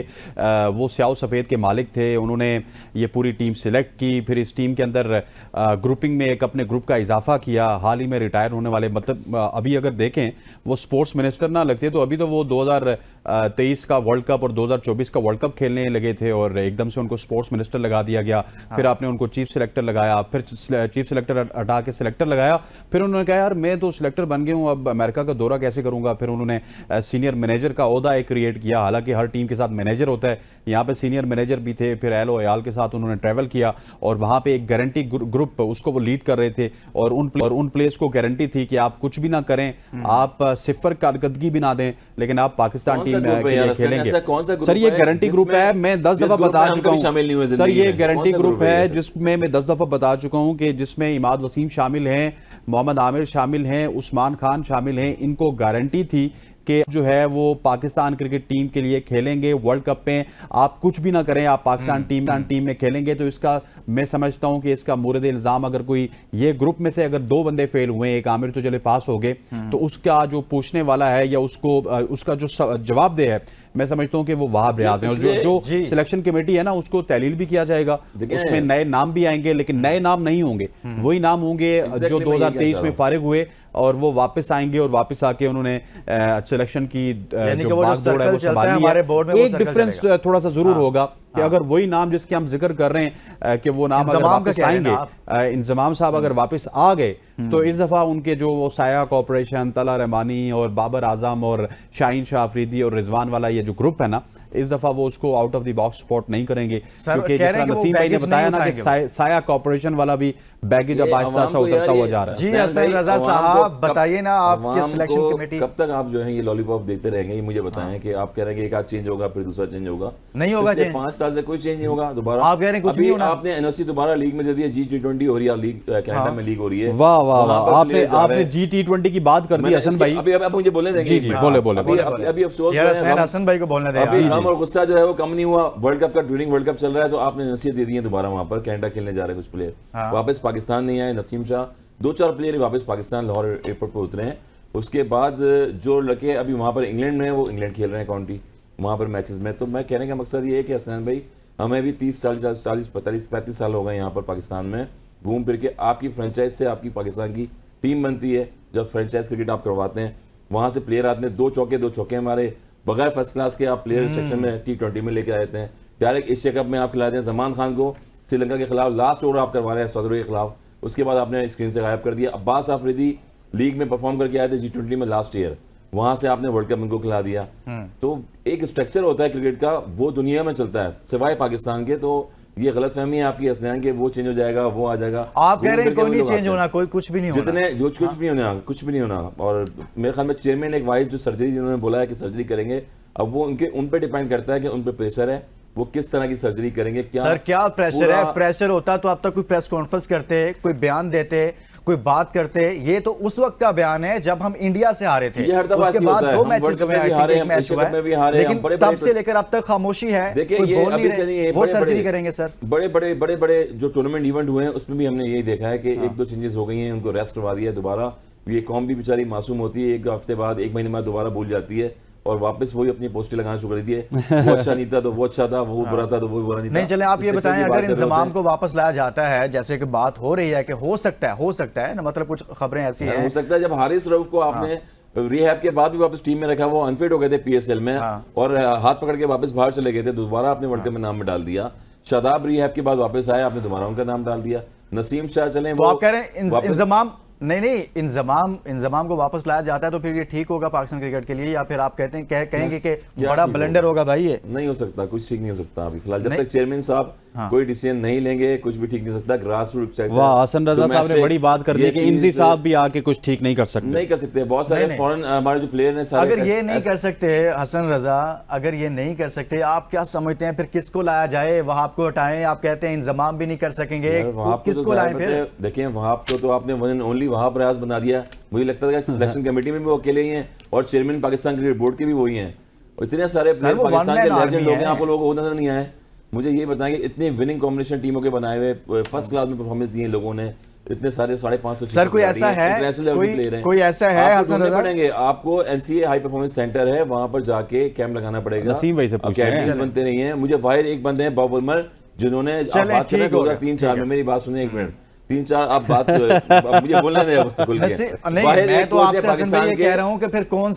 वो स्याह सफ़ेद के मालिक थे। उन्होंने ये पूरी टीम सिलेक्ट की, फिर इस टीम के अंदर ग्रुपिंग में एक अपने ग्रुप का इजाफा किया। हाल ही में रिटायर होने वाले, मतलब अभी अगर देखें वो स्पोर्ट्स मिनिस्टर ना लगते तो अभी तो वो 2023 का वर्ल्ड कप और 2024 का वर्ल्ड कप खेलने लगे थे, और एकदम से उनको स्पोर्ट्स मिनिस्टर लगा दिया गया। फिर आपने उनको चीफ सिलेक्टर लगाया, फिर चीफ सिलेक्टर हटा के सिलेक्टर लगाया। फिर उन्होंने कहा यार मैं तो सिलेक्टर बन गया हूँ, अब अमेरिका का दौरा कैसे करूंगा। फिर उन्होंने सीनियर मैनेजर का ओहदा एक क्रिएट किया। हालांकि हर टीम के साथ मैनेजर होता है, यहाँ पे सीनियर मैनेजर भी थे। फिर एलो अयाल के साथ उन्होंने ट्रैवल किया और वहाँ पे एक गारंटी ग्रुप उसको वो लीड कर रहे थे, और उन प्लेयर्स को गारंटी थी कि आप कुछ भी ना करें, आप सिफर कारकर्दगी भी ना दें, लेकिन आप पाकिस्तान टीम के लिए खेलेंगे। सर ये गारंटी ग्रुप है, मैं 10 दफा बता चुका हूँ सर, ये गारंटी ग्रुप है जिसमें मैं 10 दफा बता चुका हूँ कि जिसमें इमाद वसीम शामिल हैं, मोहम्मद आमिर शामिल हैं, उस्मान खान शामिल हैं। इनको गारंटी थी कि जो है वो पाकिस्तान क्रिकेट टीम के लिए खेलेंगे वर्ल्ड कप में। आप कुछ भी ना करें, आप पाकिस्तान टीम में खेलेंगे। तो इसका मैं समझता हूं कि इसका मुर्द इल्जाम, अगर कोई ये ग्रुप में से अगर 2 बंदे फेल हुए, एक आमिर तो चले पास हो गए, तो उसका जो पूछने वाला है या उसका जो जवाब दे है, मैं समझता हूं कि वो वहाब रियाज हैं। और जो सिलेक्शन कमेटी है ना, उसको तहलील भी किया जाएगा, उसमें नए नाम भी आएंगे, लेकिन नए नाम नहीं होंगे, वही नाम होंगे जो 2023 में फारिग हुए, और वो वापस आएंगे और वापस आके उन्होंने सिलेक्शन की जो भागदौड़ है वो संभाली है। एक डिफरेंस थोड़ा सा जरूर होगा कि अगर वही नाम जिसके हम जिक्र कर रहे हैं कि वो नाम अगर वापस आएंगे, इंजमाम साहब अगर वापस आ गए, तो इस दफा उनके जो वो साया कॉर्पोरेशन, तला रहमानी और बाबर आजम और शाहीन शाह अफरीदी और रिजवान वाला ये जो ग्रुप है ना, इस दफा वो उसको out of the box spot नहीं करेंगे, क्योंकि जैसा नसीम भाई ने बताया ना कि साया कॉर्पोरेशन वाला भी बैगेज अब आहिस्ता सा उतरता हुआ जा रहा है। जी हसन रजा साहब, बताइए ना आपके सिलेक्शन कमेटी कब तक आप जो है ये लॉलीपॉप देखते रहेंगे? ये मुझे बताएं कि आप कह रहे हैं कि एक आध चेंज होगा फिर दूसरा चेंज होगा, नहीं होगा चेंज। 5 साल से कोई चेंज नहीं होगा दोबारा। आप कह रहे हैं कुछ नहीं होना। आपने एनओसी दोबारा लीग में दे दिया, G20 हो रही है, लीग कनाडा में लीग हो रही है। वाह वाह वाह, आपने G20 की बात कर दी हसन भाई। अभी आप मुझे बोलने देंगे? जी बोले। अभी अफसोस हसन भाई को बोलने दें। अभी हम और गुस्सा जो है वो कम नहीं हुआ। वर्ल्ड कप का ड्यूरिंग वर्ल्ड कप चल रहा है, तो आपने नसीहत दे दी है दोबारा वहां पर कनाडा खेलने जा रहे हैं कुछ प्लेयर, वापस पाकिस्तान नहीं आए। नसीम शाह 2-4 प्लेयर वापस पाकिस्तान लाहौर एयरपोर्ट पर उतरे हैं। उसके बाद जो लड़के अभी वहां पर इंग्लैंड में है, वो इंग्लैंड खेल रहे हैं काउंटी वहां पर मैचेस में। तो मैं कहने का मकसद ये है कि हसनैन भाई हमें भी 30 40 40 45 35 साल हो गए यहाँ पर पाकिस्तान में घूम फिर के। आपकी फ्रेंचाइज से आपकी पाकिस्तान की टीम बनती है, जब फ्रेंचाइज क्रिकेट आप करवाते हैं, वहाँ से प्लेयर आते हैं, 2 चौके हमारे बगैर फर्स्ट क्लास के आप प्लेयर सेक्शन में T20 में लेके आते हैं, डायरेक्ट एशिया कप में आप खिलाते हैं। जमान खान को श्रीलंका के खिलाफ लास्ट ओवर आप करवा रहे हैं साउथ अफ्रीका के खिलाफ, उसके बाद आपने स्क्रीन से गायब कर दिया। अब्बास आफरीदी लीग में परफॉर्म करके आए थे G20 में लास्ट ईयर, वहां से आपने वर्ल्ड कप इनको खिला दिया। तो एक स्ट्रक्चर होता है क्रिकेट का, वो दुनिया में चलता है सिवाय पाकिस्तान के। तो ये गलतफहमी है आपकी हसनैन के वो चेंज हो जाएगा, वो आ जाएगा। आप कह रहे हैं कोई नहीं चेंज होना, कोई कुछ भी नहीं होना, जितने जो कुछ भी होना, कुछ भी नहीं होना। और मेरे ख्याल में चेयरमैन एक वाइज जो सर्जरी जिन्होंने बोला है कि सर्जरी करेंगे, अब वो उन पे डिपेंड करता है कि उन पे प्रेशर है, वो किस तरह की सर्जरी करेंगे। सर क्या प्रेशर है? प्रेशर होता तो अब तक कोई प्रेस कॉन्फ्रेंस करते, कोई बयान देते, कोई बात करते। ये तो उस वक्त का बयान है जब हम इंडिया से हारे थे, ये हर दफा उसके बाद 2 मैचेस हुए, एक मैच हुआ है, लेकिन तब से लेकर अब तक खामोशी है। देखिए कोई ये बोल अभी नहीं से नहीं रहे, है, वो सर्जरी करेंगे सर। बड़े जो टूर्नामेंट इवेंट हुए हैं उसमें भी हमने यही देखा है कि 1-2 चेंजेस हो गई हैं, उनको रेस्ट करवा दिया दोबारा। ये कौम भी बेचारी मासूम होती है, 1 हफ्ते बाद 1 महीने बाद दोबारा भूल जाती है और वापस वही अपनी पोस्टें लगाना शुरू कर दी है। वो अच्छा नहीं था तो वो अच्छा था, वो बुरा था तो वो बुरा नहीं था। नहीं चले आप ये बताएं, अगर इंजमाम को वापस लाया जाता है, जैसे कि बात हो रही है कि हो सकता है ना, मतलब कुछ खबरें ऐसी हैं, हो सकता है जब हारिस रऊफ को आपने रिहैब के बाद भी वापस टीम में रखा, वो अनफिट हो गए थे PSL में और हाथ पकड़ के वापस बाहर चले गए थे, दोबारा आपने वर्ल्ड कप में नाम में डाल दिया। शादाब रिहैब के बाद वापस आए, आपने दोबारा उनका नाम डाल दिया। नसीम शाह चले, तो आप कह रहे हैं इंजमाम नहीं इंजमाम को वापस लाया जाता है तो फिर ये ठीक होगा पाकिस्तान क्रिकेट के लिए, या फिर आप कहते हैं कहेंगे कि बड़ा ब्लंडर होगा? भाई ये नहीं हो सकता, कुछ ठीक नहीं हो सकता अभी फिलहाल, जब तक चेयरमैन साहब कोई डिसीजन नहीं लेंगे कुछ भी ठीक नहीं हो सकता। ग्रास रूट वाह, हसन रजा साहब ने बड़ी बात कर दी कि इंजी साहब भी आके कुछ ठीक नहीं कर सकते। बहुत सारे फॉरेन हमारे जो प्लेयर हैं सारे, अगर ये नहीं कर सकते हसन रजा, अगर ये नहीं कर सकते, आप क्या समझते हैं फिर किसको लाया जाए? वहाब को हटाएं, आप कहते हैं इंजमाम भी नहीं कर सकेंगे, किसको लाएं फिर? देखिए वहाब को तो आपने one and only Wahab Riaz बना दिया। मुझे लगता है सिलेक्शन कमेटी में भी वो अकेले ही हैं और चेयरमैन पाकिस्तान क्रिकेट बोर्ड के भी वही हैं। इतने सारे प्लेयर पाकिस्तान के लेजेंड लोग हैं, आपको लोगों को नजर नहीं आए। मुझे ये बताएं कि इतनी विनिंग कॉम्बिनेशन टीमों के बनाए हुए फर्स्ट क्लास में परफॉर्मेंस दिए लोगों ने, इतने सारे 550 सर कोई ऐसा है, कोई ऐसा है हसन रजा? पड़ेंगे आपको NCA हाई परफॉर्मेंस सेंटर है, वहां पर जाके कैंप लगाना पड़ेगा। नसीम भाई से पूछें, बनते नहीं है। मुझे वाहिद एक बंदे हैं बॉब उमर, जिन्होंने बात करें 2003-4 में, मेरी बात सुनिए एक मिनट, 3-4 आप बात मुझे बोलने दें खुल के। मैं तो आपसे पाकिस्तान ये कह रहा हूं कि फिर कौन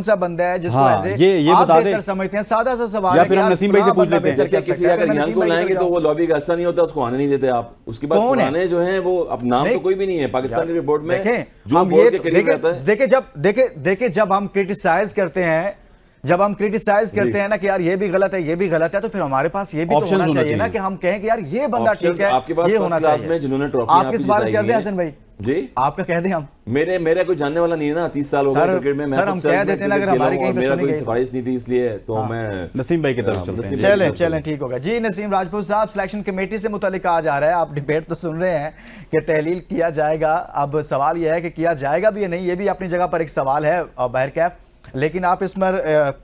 सा बंदा है जिसको ये बता दें, समझते हैं, सादा सा सवाल या फिर हम नसीम भाई से पूछ लेते हैं। किसी अगर ईरान को लाएंगे तो वो लॉबी का ऐसा नहीं होता, उसको आने नहीं देते आप। उसके बाद पुराने जो हैं वो अब नाम तो कोई भी नहीं है पाकिस्तान क्रिकेट बोर्ड में, जो बोर्ड के करीब रहता है। देखिए जब हम क्रिटिसाइज करते हैं ना कि यार ये भी गलत है, तो फिर हमारे पास ये भी तो होना चाहिए ना कि हम कहें कि यार ये बंदा ठीक है, आपके पास ये होना चाहिए। में जिन्होंने ट्रॉफी आप किस बात करते हैं हसन भाई जी? आपका कह दें हम, मेरे कोई जानने वाला नहीं है ना, 30 साल हो गए क्रिकेट में। सर हम कह देते हैं अगर हमारी कहीं पे मेरा सुनी कोई गई सिफारिश नहीं थी, इसलिए तो मैं नसीम भाई की तरफ चलते हैं। चलें ठीक होगा जी। नसीम राजपूत साहब, सिलेक्शन कमेटी से मुतालिक कहा जा रहा है, आप डिबेट तो सुन रहे हैं कि तहलील किया जाएगा। अब सवाल यह है कि किया जाएगा भी या नहीं, ये भी अपनी जगह पर एक सवाल है बहरकैफ, लेकिन आप इसमें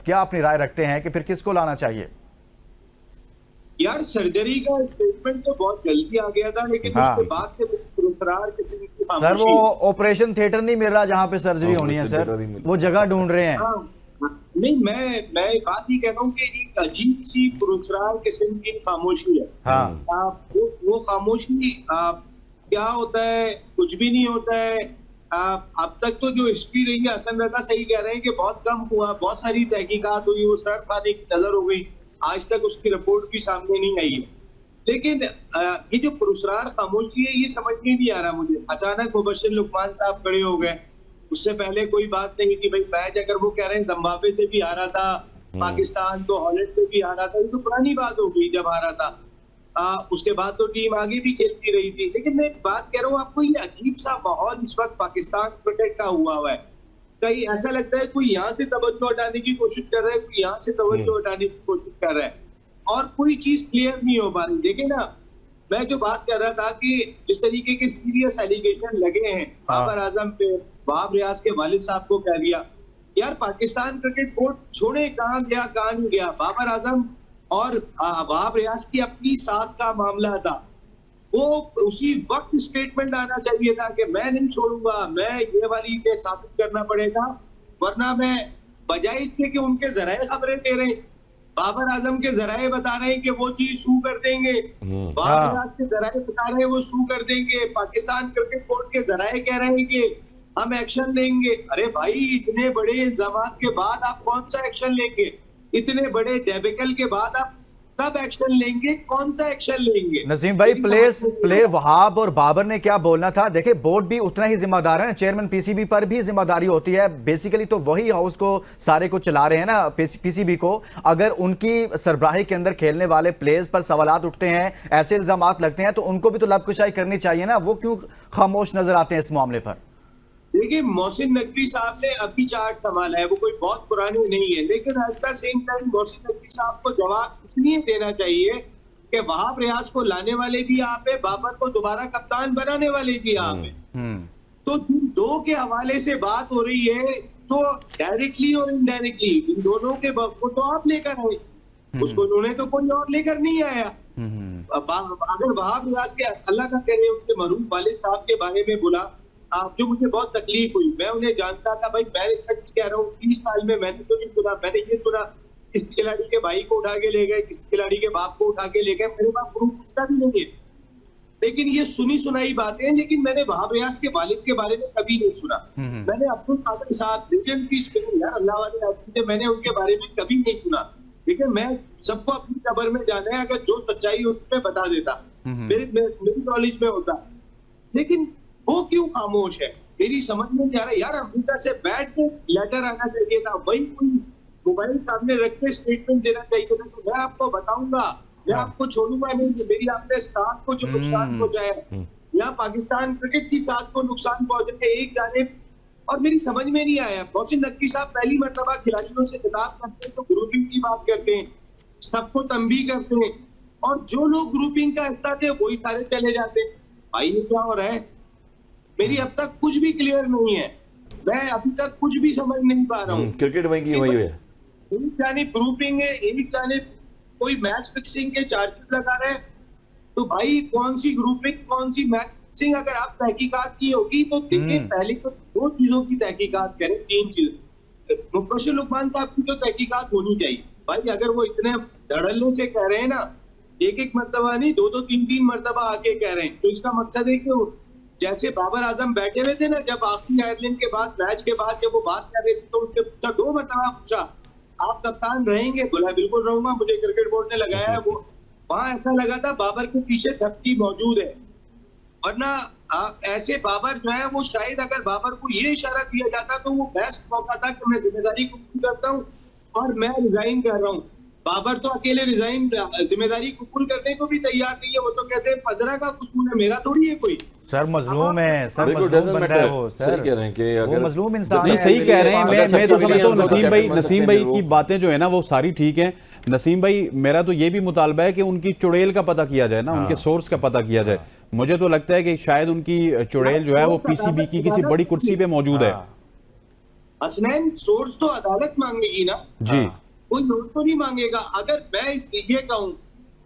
क्या अपनी राय रखते हैं कि फिर किसको लाना चाहिए? यार सर्जरी का स्टेटमेंट तो बहुत जल्दी आ गया था, लेकिन उसके बाद से सर वो ऑपरेशन थिएटर नहीं मिल रहा जहां पे सर्जरी होनी है सर, वो जगह ढूंढ रहे हैं। नहीं मैं बात ही कह रहा हूँ कि एक अजीब सी पुरस्कार किस्म की खामोशी है। वो खामोशी क्या होता है? कुछ भी नहीं होता है। अब तक तो जो हिस्ट्री रही है, हसन रजा सही कह रहे हैं कि बहुत कम हुआ, बहुत सारी तहकीकात हुई, वो सर खाने की नजर हो गई, आज तक उसकी रिपोर्ट भी सामने नहीं आई है। लेकिन ये जो पुरस्कार खामोशी है, ये समझ में नहीं आ रहा मुझे। अचानक मुबश्शिर लुकमान साहब खड़े हो गए, उससे पहले कोई बात नहीं थी। भाई मैच अगर वो कह रहे हैं जिम्बाब्वे से भी हारा था पाकिस्तान, तो हॉलैंड से भी हारा था, ये तो पुरानी बात हो गई जब हारा था। उसके बाद तो टीम आगे भी खेलती रही थी। लेकिन मैं एक बात कह रहा हूँ आपको, ये अजीब सा माहौल इस वक्त पाकिस्तान क्रिकेट का हुआ है। कहीं ऐसा लगता है कोई यहाँ से तवज्जो हटाने की कोशिश कर रहा है, कोई यहाँ से तवज्जो हटाने की कोशिश कर रहा है, और कोई चीज क्लियर नहीं हो पा रही। देखिए ना, मैं जो बात कर रहा था कि जिस तरीके के सीरियस एलिगेशन लगे हैं बाबर आजम पे, वहाब रियाज के वालिद साहब को कह दिया, यार पाकिस्तान क्रिकेट बोर्ड छोड़े कहाँ गया कहाँ नहीं गया। बाबर आजम और वहाब रियाज की अपनी साथ का मामला था, वो उसी वक्त स्टेटमेंट आना चाहिए था कि मैं नहीं छोड़ूंगा, मैं ये वाली के साबित करना पड़ेगा, वरना मैं बजाय इसके कि उनके जराए खबरें दे रहे बाबर आजम के जराए बता रहे हैं कि वो चीज शू कर देंगे, बाबर आजम के जराए बता रहे हैं वो शू कर देंगे, पाकिस्तान क्रिकेट बोर्ड के जराए कह रहे हैं कि हम एक्शन लेंगे। अरे भाई, इतने बड़े इल्जामात के बाद आप कौन सा एक्शन लेंगे? इतने बड़े डेबिकल के बाद आप कब एक्शन लेंगे? कौन सा एक्शन लेंगे? नसीम भाई, प्लेयर वहाब और बाबर ने क्या बोलना था? देखिए, बोर्ड भी उतना ही जिम्मेदार है, चेयरमैन पीसीबी पर भी जिम्मेदारी होती है। बेसिकली तो वही हाउस को सारे को चला रहे हैं ना, पीसीबी को। अगर उनकी सरबराही के अंदर खेलने वाले प्लेयर्स पर सवालात उठते हैं, ऐसे इल्जामात लगते हैं, तो उनको भी तो लबकुशाई करनी चाहिए ना। वो क्यों खामोश नजर आते हैं इस मामले पर? देखिए, मोहसिन नकवी साहब ने अभी चार्ज संभाला है, वो कोई बहुत पुराने नहीं है, लेकिन at the same time Mohsin Naqvi साहब को जवाब इसलिए देना चाहिए कि वहाब रियाज को लाने वाले भी आप है, बाबर को दोबारा कप्तान बनाने वाले भी आप है। तो जिन दो के हवाले से बात हो रही है, तो डायरेक्टली और इनडायरेक्टली इन दोनों के वक्त को तो आप लेकर आए, उसको उन्होंने तो कोई और लेकर नहीं आया। अगर वहाब रियाज के अल्लाह का कह रहे उनके मरूम वालिद साहब के बारे में बोला, जो मुझे बहुत तकलीफ हुई, मैं उन्हें जानता था भाई, मैं सच कह रहा हूँ, 30 साल में मैंने तो नहीं सुना, मैंने ये सुना किसी खिलाड़ी के भाई को उठा के ले गए, किसी खिलाड़ी के बाप को उठा के ले गए, मेरे पास प्रूफ उसका भी नहीं है, लेकिन ये सुनी सुनाई बातें हैं। लेकिन मैंने वहाब रियाज के वालिद के बारे में कभी नहीं सुना। मैंने अब्दुल कादिर साहब, लेजेंड की स्पिनर यार, अल्लाह वाले आदमी थे, मैंने उनके बारे में कभी नहीं सुना। लेकिन मैं सबको अपनी खबर में जाना है, अगर जो सच्चाई उसमें बता देता, मेरी नॉलेज में होता। लेकिन वो क्यों खामोश है, मेरी समझ में नहीं आ रहा। यार, अमेरिका से बैठ के लेटर आना चाहिए था, वही कोई मोबाइल सामने रख के स्टेटमेंट देना चाहिए था। तो मैं आपको बताऊंगा, मैं आपको छोड़ूंगा नहीं कि मेरी आपने साथ को जो नुकसान पहुंचाया, या पाकिस्तान क्रिकेट की साथ को नुकसान पहुंचाया एक जानिब। और मेरी समझ में नहीं आया, मोहसिन नकवी साहब पहली मर्तबा खिलाड़ियों से खिताब करते हैं तो ग्रुपिंग की बात करते हैं, सबको तंबीह करते हैं, और जो लोग ग्रुपिंग का हिस्सा थे वही सारे चले जाते हैं। भाई, ये क्या हो रहा है? मेरी अब तक कुछ भी क्लियर नहीं है, मैं अभी तक कुछ भी समझ नहीं पा रहा हूँ। क्रिकेट वही की वही है, एक जानिब ग्रुपिंग है, एक जानिब कोई मैच फिक्सिंग के चार्जेस लगा रहे हैं। तो भाई, कौन सी ग्रुपिंग, कौन सी मैच फिक्सिंग? अगर आप तहकीकात की होगी तो देखिए, पहले तो 2 चीजों की तहकीकात करें, 3 चीज। मुबशिर लुकमान साहब की तो तहकीकात होनी चाहिए भाई। अगर वो इतने धड़ल्ले से कह रहे हैं ना, एक मरतबा नहीं, 2-2, 3-3 मरतबा आके कह रहे हैं, तो इसका मकसद है कि जैसे बाबर आजम बैठे हुए थे ना, जब आखिरी आयरलैंड के बाद, मैच के बाद जब वो बात कर रहे थे, तो उनसे पूछा, 2 मरतबा पूछा, आप कप्तान रहेंगे? बोला बिल्कुल रहूंगा, मुझे क्रिकेट बोर्ड ने लगाया है। वो वहां ऐसा लगा था बाबर के पीछे धमकी मौजूद है, वरना ऐसे बाबर जो है, वो शायद अगर बाबर को ये इशारा दिया जाता तो वो बेस्ट मौका था कि मैं जिम्मेदारी कबूल करता हूँ और मैं रिजाइन कर रहा हूँ। बाबर तो अकेले रिजाइन जिम्मेदारी कबूल करने को भी तैयार नहीं है, वो तो कहते हैं 15 का कसूर है, मेरा थोड़ी है कोई। सर मजलूम है, सर बिल्कुल मजलूम doesn't बंदा है matter। वो, सही सर कह रहे हैं कि अगर वो मजलूम इंसान नहीं, है। सही कह रहे हैं। मैं तो समझता हूँ नसीम भाई वो। की बातें जो है ना, वो सारी ठीक हैं। नसीम भाई, मेरा तो ये भी मुतालबा है कि उनकी चुड़ैल का पता किया जाए ना, उनके सोर्स का पता किया जाए। मुझे तो लगता है कि शायद उनकी चुड़ैल जो है वो पीसीबी की किसी बड़ी कुर्सी पे मौजूद है। हसनैन, सोर्स तो अदालत मांगेगी ना जी, कोई नोट तो नहीं मांगेगा। अगर मैं ये कहूँ,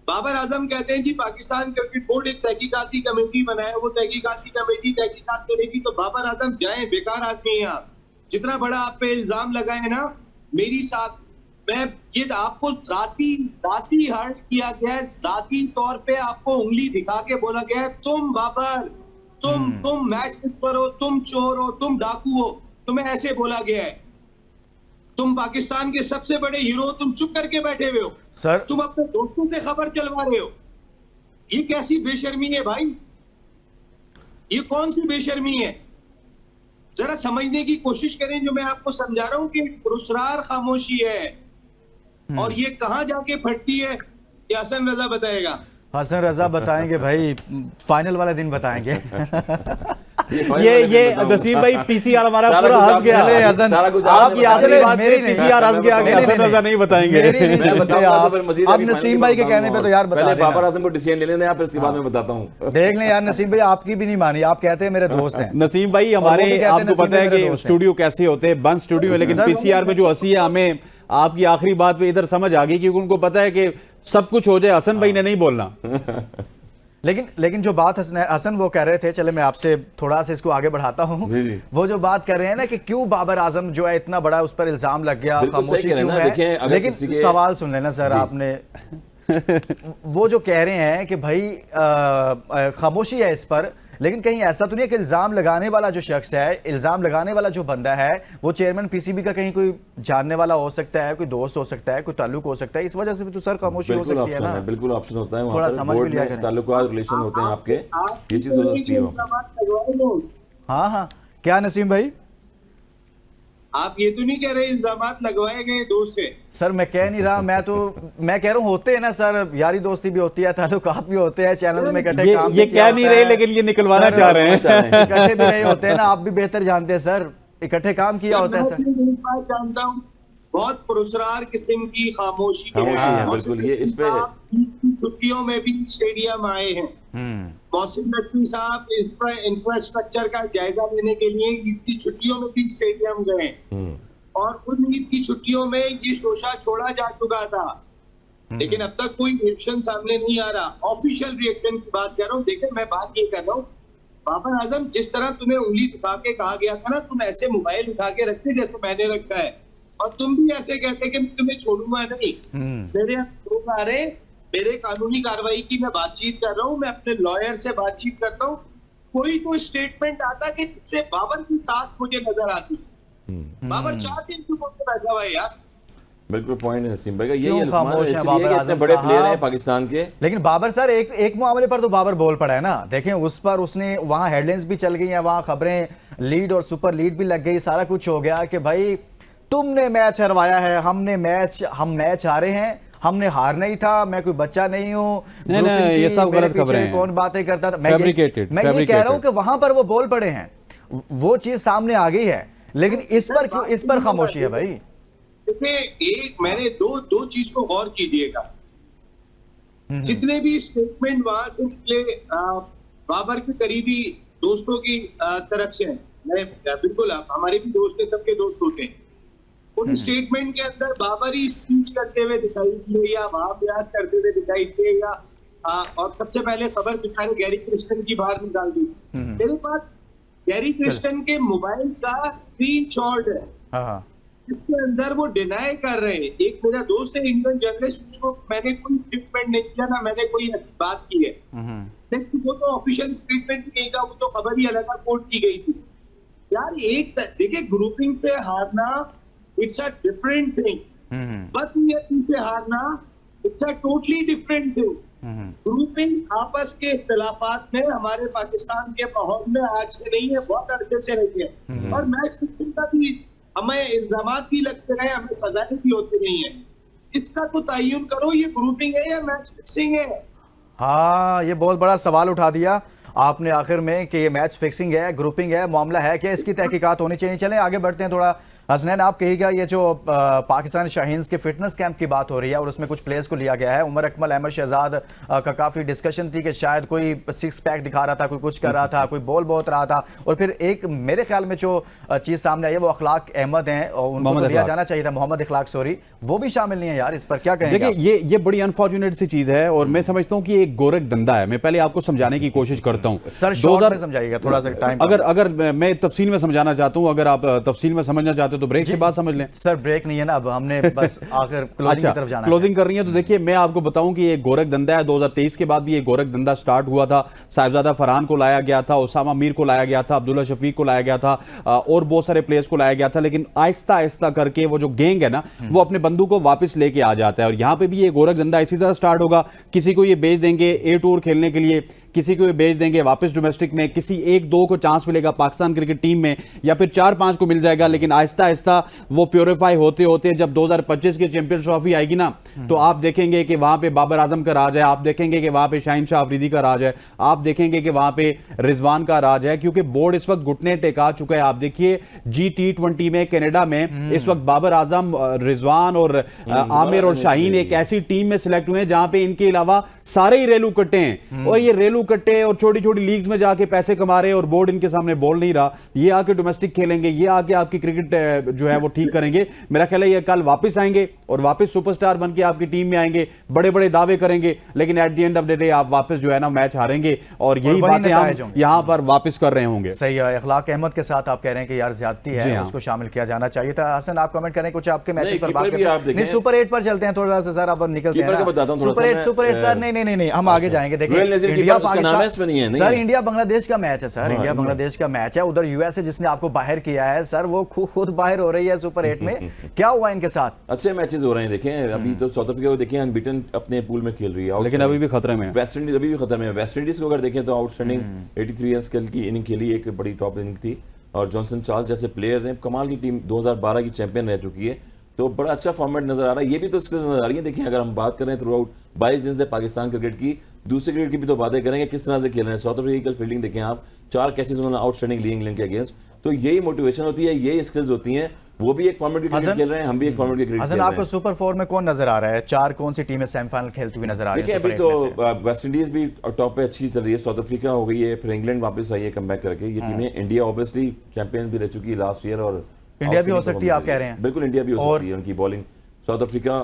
बाबर आजम कहते हैं कि पाकिस्तान क्रिकेट बोर्ड एक तहकीकाती कमेटी बनाए, वो तहकीकाती कमेटी तहकीकात करेगी, तो बाबर आजम जाए, बेकार आदमी है आप। जितना बड़ा आप पे इल्जाम लगाए ना, मेरी साथ मैं ये आपको जाती हर्ट किया गया है, जाती तौर पे आपको उंगली दिखा के बोला गया है, तुम बाबर, तुम मैच फिक्सर हो, तुम चोर हो, तुम डाकू हो, तुम्हें ऐसे बोला गया है। तुम पाकिस्तान के सबसे बड़े हीरो, तुम चुप करके बैठे हुए हो सर। तुम अपने दोस्तों से खबर चलवा रहे हो। ये कैसी बेशर्मी है भाई? ये कौन सी बेशर्मी है? जरा समझने की कोशिश करें। जो मैं आपको समझा रहा हूं कि पुरस्कार खामोशी है, और ये कहां जाके फटती है, ये हसन रजा बताएगा। हसन रजा बताएंगे भाई, फाइनल वाले दिन बताएंगे। ये नसीम भाई, पीसीआर हमारा पूरा हंस गया। हसन, आपकी आखिरी बात पे पीसीआर हंस गया कि हसन रजा नहीं बताएंगे। अब नसीम भाई के कहने पे तो यार बता देना। बाबर आजम को डिसीजन ले लेना, फिर इसके बाद मैं बताता हूँ। देख लें यार, नसीम भाई आपकी भी नहीं मानी, आप कहते हैं मेरे दोस्त हैं। नसीम भाई, हमारे आपको पता है कि स्टूडियो कैसे होते हैं, बंद स्टूडियो है, लेकिन पीसीआर में जो हंसी है, हमें आपकी आखिरी बात पे इधर समझ आ गई, क्योंकि उनको पता है कि सब कुछ हो जाए, हसन भाई ने नहीं बोलना। लेकिन जो बात हसन वो कह रहे थे, चले मैं आपसे थोड़ा सा इसको आगे बढ़ाता हूँ। जी, जी। वो जो बात कर रहे हैं ना कि क्यों बाबर आजम जो है इतना बड़ा उस पर इल्जाम लग गया, बिल्कुल सही खामोशी कह रहे हैं क्यों ना, है। देखिए, अगर लेकिन किसी के- सवाल सुन लेना सर आपने वो जो कह रहे हैं कि भाई खामोशी है इस पर, लेकिन कहीं ऐसा तो नहीं है कि इल्जाम लगाने वाला जो शख्स है, इल्जाम लगाने वाला जो बंदा है, वो चेयरमैन पीसीबी का कहीं कोई जानने वाला हो सकता है, कोई दोस्त हो सकता है, कोई ताल्लुक हो सकता है, इस वजह से भी तो सर खामोशी हो बिल्कुल सकती है ऑप्शन ना। है, बिल्कुल ऑप्शन होता है थोड़ा वहाँ पर, समझ भी बोर्ड लिया में करें। ताल्लुकात रिलेशन होते हैं आपके, ये चीज़ हो सकती है वहाँ। हाँ हाँ, क्या नसीम भाई? आप ये तो नहीं कह रहे इल्जामात लगवाए गए दोस्त से? सर मैं कह नहीं रहा, मैं कह रहा हूँ होते हैं ना सर, यारी दोस्ती भी होती है, ताल्लुकात भी होते हैं, चैनल्स में इकट्ठे काम भी ये किया कह नहीं होता रहे, है। लेकिन ये निकलवाना सर, चाह रहे हैं। इकट्ठे भी रहे होते हैं ना, आप भी बेहतर जानते हैं सर, इकट्ठे काम किया होता है मैं सर। अपनी एक बात जानता हूँ, बहुत पुरस्कार किस्म की खामोशी है, बिल्कुल, ये इस पे छुट्टियों में भी स्टेडियम आए हैं। मोहसिन नकवी साहब इंफ्रास्ट्रक्चर का जायजा लेने के लिए ईद की छुट्टियों में भी स्टेडियम गए, और उन ईद की छुट्टियों में ये शोशा छोड़ा जा चुका था, लेकिन अब तक कोई रिएक्शन सामने नहीं आ रहा। ऑफिशियल रिएक्शन की बात कर रहा हूँ। देखिए, मैं बात ये कर रहा हूँ, बाबर आजम, जिस तरह तुम्हें उंगली दिखा के कहा गया था ना, तुम ऐसे मोबाइल उठा के रखते जैसे मैंने रखा है, और तुम भी ऐसे कहते कि मैं तुम्हें छोड़ूंगा नहीं। मेरे लोग आ रहे, मेरे कानूनी कार्रवाई की मैं बातचीत कर रहा हूँ, मैं अपने लॉयर से बातचीत करता हूँ, कोई तो स्टेटमेंट आता कि तुझसे बाबर की साथ मुझे नजर आती। बाबर 4 दिन चुप होकर बैठा हुआ है यार। बिल्कुल पॉइंट है नसीम भाई का, क्यों यही खामोश है इसलिए बाबर कि इतने आजम बड़े साहब? प्लेयर हैं पाकिस्तान के। लेकिन बाबर सर एक मामले पर तो बाबर बोल पड़ा है ना, देखें उस पर उसने वहां हेडलाइंस भी चल गई हैं, वहां खबरें लीड और सुपर लीड भी लग गई, सारा कुछ हो गया कि भाई तुमने मैच हरवाया है, हम मैच हारे हैं, हमने हारना ही था, मैं कोई बच्चा नहीं हूँ। नहीं, ये सब गलत खबरें हैं। कौन बातें करता था? मैं ये कह रहा हूँ कि वहां पर वो बोल पड़े हैं, वो चीज सामने आ गई है, लेकिन इस पर खामोशी है भाई। देखिए, एक मैंने दो चीज को गौर कीजिएगा, जितने भी स्टेटमेंट वहां से निकले बाबर के करीबी दोस्तों की तरफ से, मैं बिल्कुल हमारे भी दोस्त हैं, सबके दोस्त होते हैं, उन स्टेटमेंट के अंदर बाबर ही स्पीच करते हुए दिखाई दिए या महाअभ्यास करते हुए दिखाई दिए, या और सबसे पहले खबर बिचारे गैरी क्रिस्टन की बाहर निकाल दी। मेरे पास गैरी क्रिस्टन के मोबाइल का स्क्रीनशॉट है, इसके अंदर वो डिनाई कर रहे हैं। एक मेरा दोस्त है इंडियन जर्नलिस्ट, उसको मैंने कोई स्टेटमेंट नहीं किया ना मैंने कोई अच्छी बात की है, लेकिन वो तो ऑफिशियल स्टेटमेंट नहीं था, वो तो खबर ही अलग कोट की गई थी यार। एक देखिए, ग्रुपिंग पे हारना इट्स अ डिफरेंट थिंग, बदनीयती से हारना it's a totally different thing. Grouping आपस के इख्तिलाफात में हमारे पाकिस्तान के माहौल में आज से नहीं है, बहुत अरसे से रही है, और मैच फिक्सिंग का भी हमें इल्जामात भी लगते रहे, हमें सजाएं भी होती रही है। इसका तो तयन करो, ये ग्रुपिंग है या मैच फिक्सिंग है? हाँ, ये बहुत बड़ा सवाल उठा दिया आपने आखिर में कि ये मैच फिक्सिंग है, ग्रुपिंग है, मामला है क्या, इसकी तहकीकात होनी चाहिए। चलें आगे बढ़ते हैं थोड़ा। हसनैन, आप कहिएगा, ये जो पाकिस्तान शाहीन्स के फिटनेस कैंप की बात हो रही है और उसमें कुछ प्लेयर्स को लिया गया है, उमर अकमल, अहमद शहजाद का काफ़ी डिस्कशन थी कि शायद कोई 6 पैक दिखा रहा था, कोई कुछ कर रहा था, कोई बॉल बहुत रहा था, और फिर एक मेरे ख्याल में जो चीज़ सामने आई है वो अखलाक अहमद हैं, और उनको तो लिया जाना चाहिए था, मोहम्मद इखलाक, सॉरी, वो भी शामिल नहीं है यार। इस पर क्या कहेंगे? देखिए, ये बड़ी अनफॉर्चुनेट सी चीज़ है, और मैं समझता हूँ कि एक गोरख धंधा है। मैं पहले आपको समझाने की कोशिश करता हूँ सर, शॉर्ट में समझाइएगा थोड़ा सा टाइम। अगर मैं तफसील में समझाना चाहता हूँ, अगर आप तफसील में समझना चाहते हो तो ब्रेक के बाद समझ लें। सर ब्रेक नहीं है ना, अब हमने बस आखिर क्लोजिंग की तरफ जाना है। क्लोजिंग कर रही है तो देखिए, मैं आपको बताऊं कि ये गोरख धंधा है। 2023 के बाद भी ये गोरख धंधा स्टार्ट हुआ था। साहिबजादा फरहान को लाया गया था, उसामा मीर को लाया गया था, अब्दुल्ला शफीक को लाया गया था, और बहुत सारे प्लेयर्स को लाया गया था, लेकिन आहिस्ता आहिस्ता करके वो जो गैंग है ना, वो अपने बंदू को वापस लेके आ जाता है। और यहां पे भी ये गोरख धंधा इसी तरह स्टार्ट होगा। किसी को ये बेच देंगे ए टूर खेलने के लिए, किसी को ये बेच देंगे वापस डोमेस्टिक में, किसी 1-2 को चांस मिलेगा पाकिस्तान क्रिकेट टीम में, या फिर 4-5 को मिल जाएगा, लेकिन आहिस्ता आहिस्ता वो प्योरीफाई होते होते जब 2025 की चैंपियंस ट्रॉफी आएगी ना, तो आप देखेंगे कि वहां पे बाबर आजम का राज है, आप देखेंगे कि वहां पे शाहीन शाह अफरीदी का राज है, आप देखेंगे कि वहां पे रिजवान का राज है, क्योंकि बोर्ड इस वक्त घुटने टेका चुका है। आप देखिए G20 में कनाडा में इस वक्त बाबर आजम, रिजवान और आमिर और शाहीन एक ऐसी टीम में सिलेक्ट हुए हैं जहां पे इनके अलावा सारे ही रेलू कट्टे हैं, और ये रेलू कट्टे और छोटी छोटी लीग्स में जाके पैसे कमा रहे हैं और बोर्ड इनके सामने बोल नहीं रहा, ये आके डोमेस्टिक खेलेंगे, ये आके आपकी क्रिकेट जो है वो ठीक करेंगे। मेरा ख्याल है ये कल वापस आएंगे और वापस सुपरस्टार बन के आपकी टीम में आएंगे, बड़े बड़े दावे करेंगे, लेकिन at the end of the day आप वापस जो है ना मैच हारेंगे और यही बातें हम यहां पर वापस कर रहे होंगे। सही है, अखलाक अहमद के साथ आप कह रहे हैं कि यार ज्यादती है, उसको शामिल किया जाना चाहिए था। हसन आप कमेंट करें कुछ आपके मैचेस पर बात करते हैं। सुपर 8 पर चलते हैं थोड़ा सा सर, अब निकलते हैं सुपर 8 सर। नहीं हम आगे जाएंगे। देखिए India Pakistan sir, India Bangladesh का मैच है सर, इंडिया बांग्लादेश का मैच है। उधर यूएसए जिसने आपको बाहर किया है सर, वो खुद बाहर हो रही है सुपर 8 में। क्या हुआ इनके साथ? अच्छे मैचेस हो रहे हैं। देखें अभी तो साउथ अफ्रीका को देखें अनबीटन अपने पूल में खेल रही है, लेकिन अभी भी खतरे में। वेस्ट इंडीज अभी भी खतरे में। वेस्ट इंडीज को अगर देखें तो आउटस्टैंडिंग 83 रन स्केल की इनिंग खेली, एक बड़ी टॉप इनिंग थी। और जॉनसन चार्ल्स जैसे प्लेयर्स हैं, कमाल की टीम 2012 की चैंपियन रह चुकी है, तो बड़ा अच्छा फॉर्मेट नजर आ रहा है। ये भी तो स्किल्स नजर आ रही है। देखिए अगर हम बात करें थ्रू आउट 22 दिन से पाकिस्तान क्रिकेट की, दूसरे क्रिकेट की भी तो बातें करेंगे किस तरह से खेल रहे हैं। साउथ अफ्रीका की फील्डिंग देखें आप, 4 कैचेस उन्होंने आउटस्टैंडिंग ली इंग्लैंड के अगेंस्ट। तो यही मोटिवेशन होती है, यही स्किल्स होती हैं। वो भी एक फॉर्मेट की क्रिकेट खेल रहे हैं, हम भी एक फॉर्मेट की क्रिकेट खेल रहे हैं। आपको सुपर 4 में कौन नजर आ रहा है? 4 कौन सी टीमें सेमीफाइनल खेलती हुई नजर आ रही है? अभी तो वेस्ट इंडीज भी टॉप पे अच्छी चल रही है, साउथ अफ्रीका हो गई है, फिर इंग्लैंड वापस आई है कमबैक करके। ये टीमें, इंडिया ऑब्वियसली चैंपियन भी रह चुकी है लास्ट ईयर, और इंडिया भी हो सकती है आप कह रहे हैं? बिल्कुल इंडिया भी हो सकती है, उनकी बॉलिंग। साउथ अफ्रीका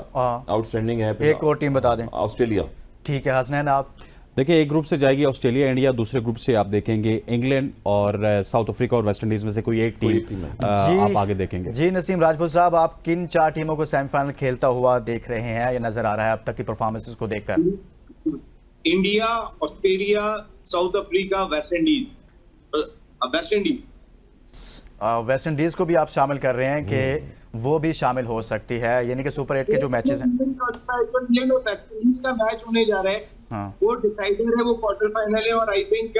आउटस्टैंडिंग है। एक और टीम बता दें। ऑस्ट्रेलिया। ठीक है हसनैन आप देखिए, एक ग्रुप से जाएगी ऑस्ट्रेलिया, इंडिया। दूसरे ग्रुप से आप देखेंगे इंग्लैंड और साउथ अफ्रीका और वेस्ट इंडीज में से कोई एक टीम आप आगे देखेंगे। जी नसीम राजपूत साहब, आप किन 4 टीमों को सेमीफाइनल खेलता हुआ देख रहे हैं? ये नजर आ रहा है अब तक की परफॉर्मेंसेस को देखकर? India, Australia, south Africa, West Indies. West Indies को भी आप शामिल कर रहे हैं कि वो भी शामिल हो सकती है, यानी कि सुपर 8 के जो मैचेस हैं। वेस्ट इंडीज का मैच होने जा रहा है, वो डिसाइडर है, वो क्वार्टर फाइनल है। और आई थिंक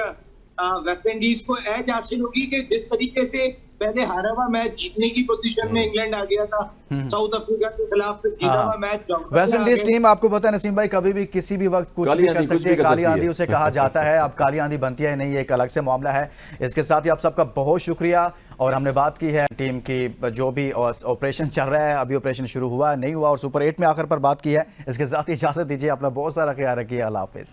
वेस्ट इंडीज को एज हासिल होगी कि जिस तरीके से पहले हारा हुआ मैच जीतने की पोजीशन में इंग्लैंड आ गया था साउथ अफ्रीका के खिलाफ, फिर जीता हुआ मैच। वेस्ट इंडीज टीम आपको पता है नसीम भाई, कभी भी किसी भी वक्त कुछ भी कर सकती है। काली आंधी उसे कहा जाता है। अब काली आंधी बनती है नहीं, एक अलग से मामला है। इसके साथ ही आप सबका बहुत शुक्रिया। और हमने बात की है टीम की, जो भी ऑपरेशन चल रहा है, अभी ऑपरेशन शुरू हुआ नहीं हुआ, और सुपर 8 में आखिर पर बात की है। इसके साथ ही इजाजत दीजिए, अपना बहुत सारा ख्याल रखिए। अल्लाह हाफिज।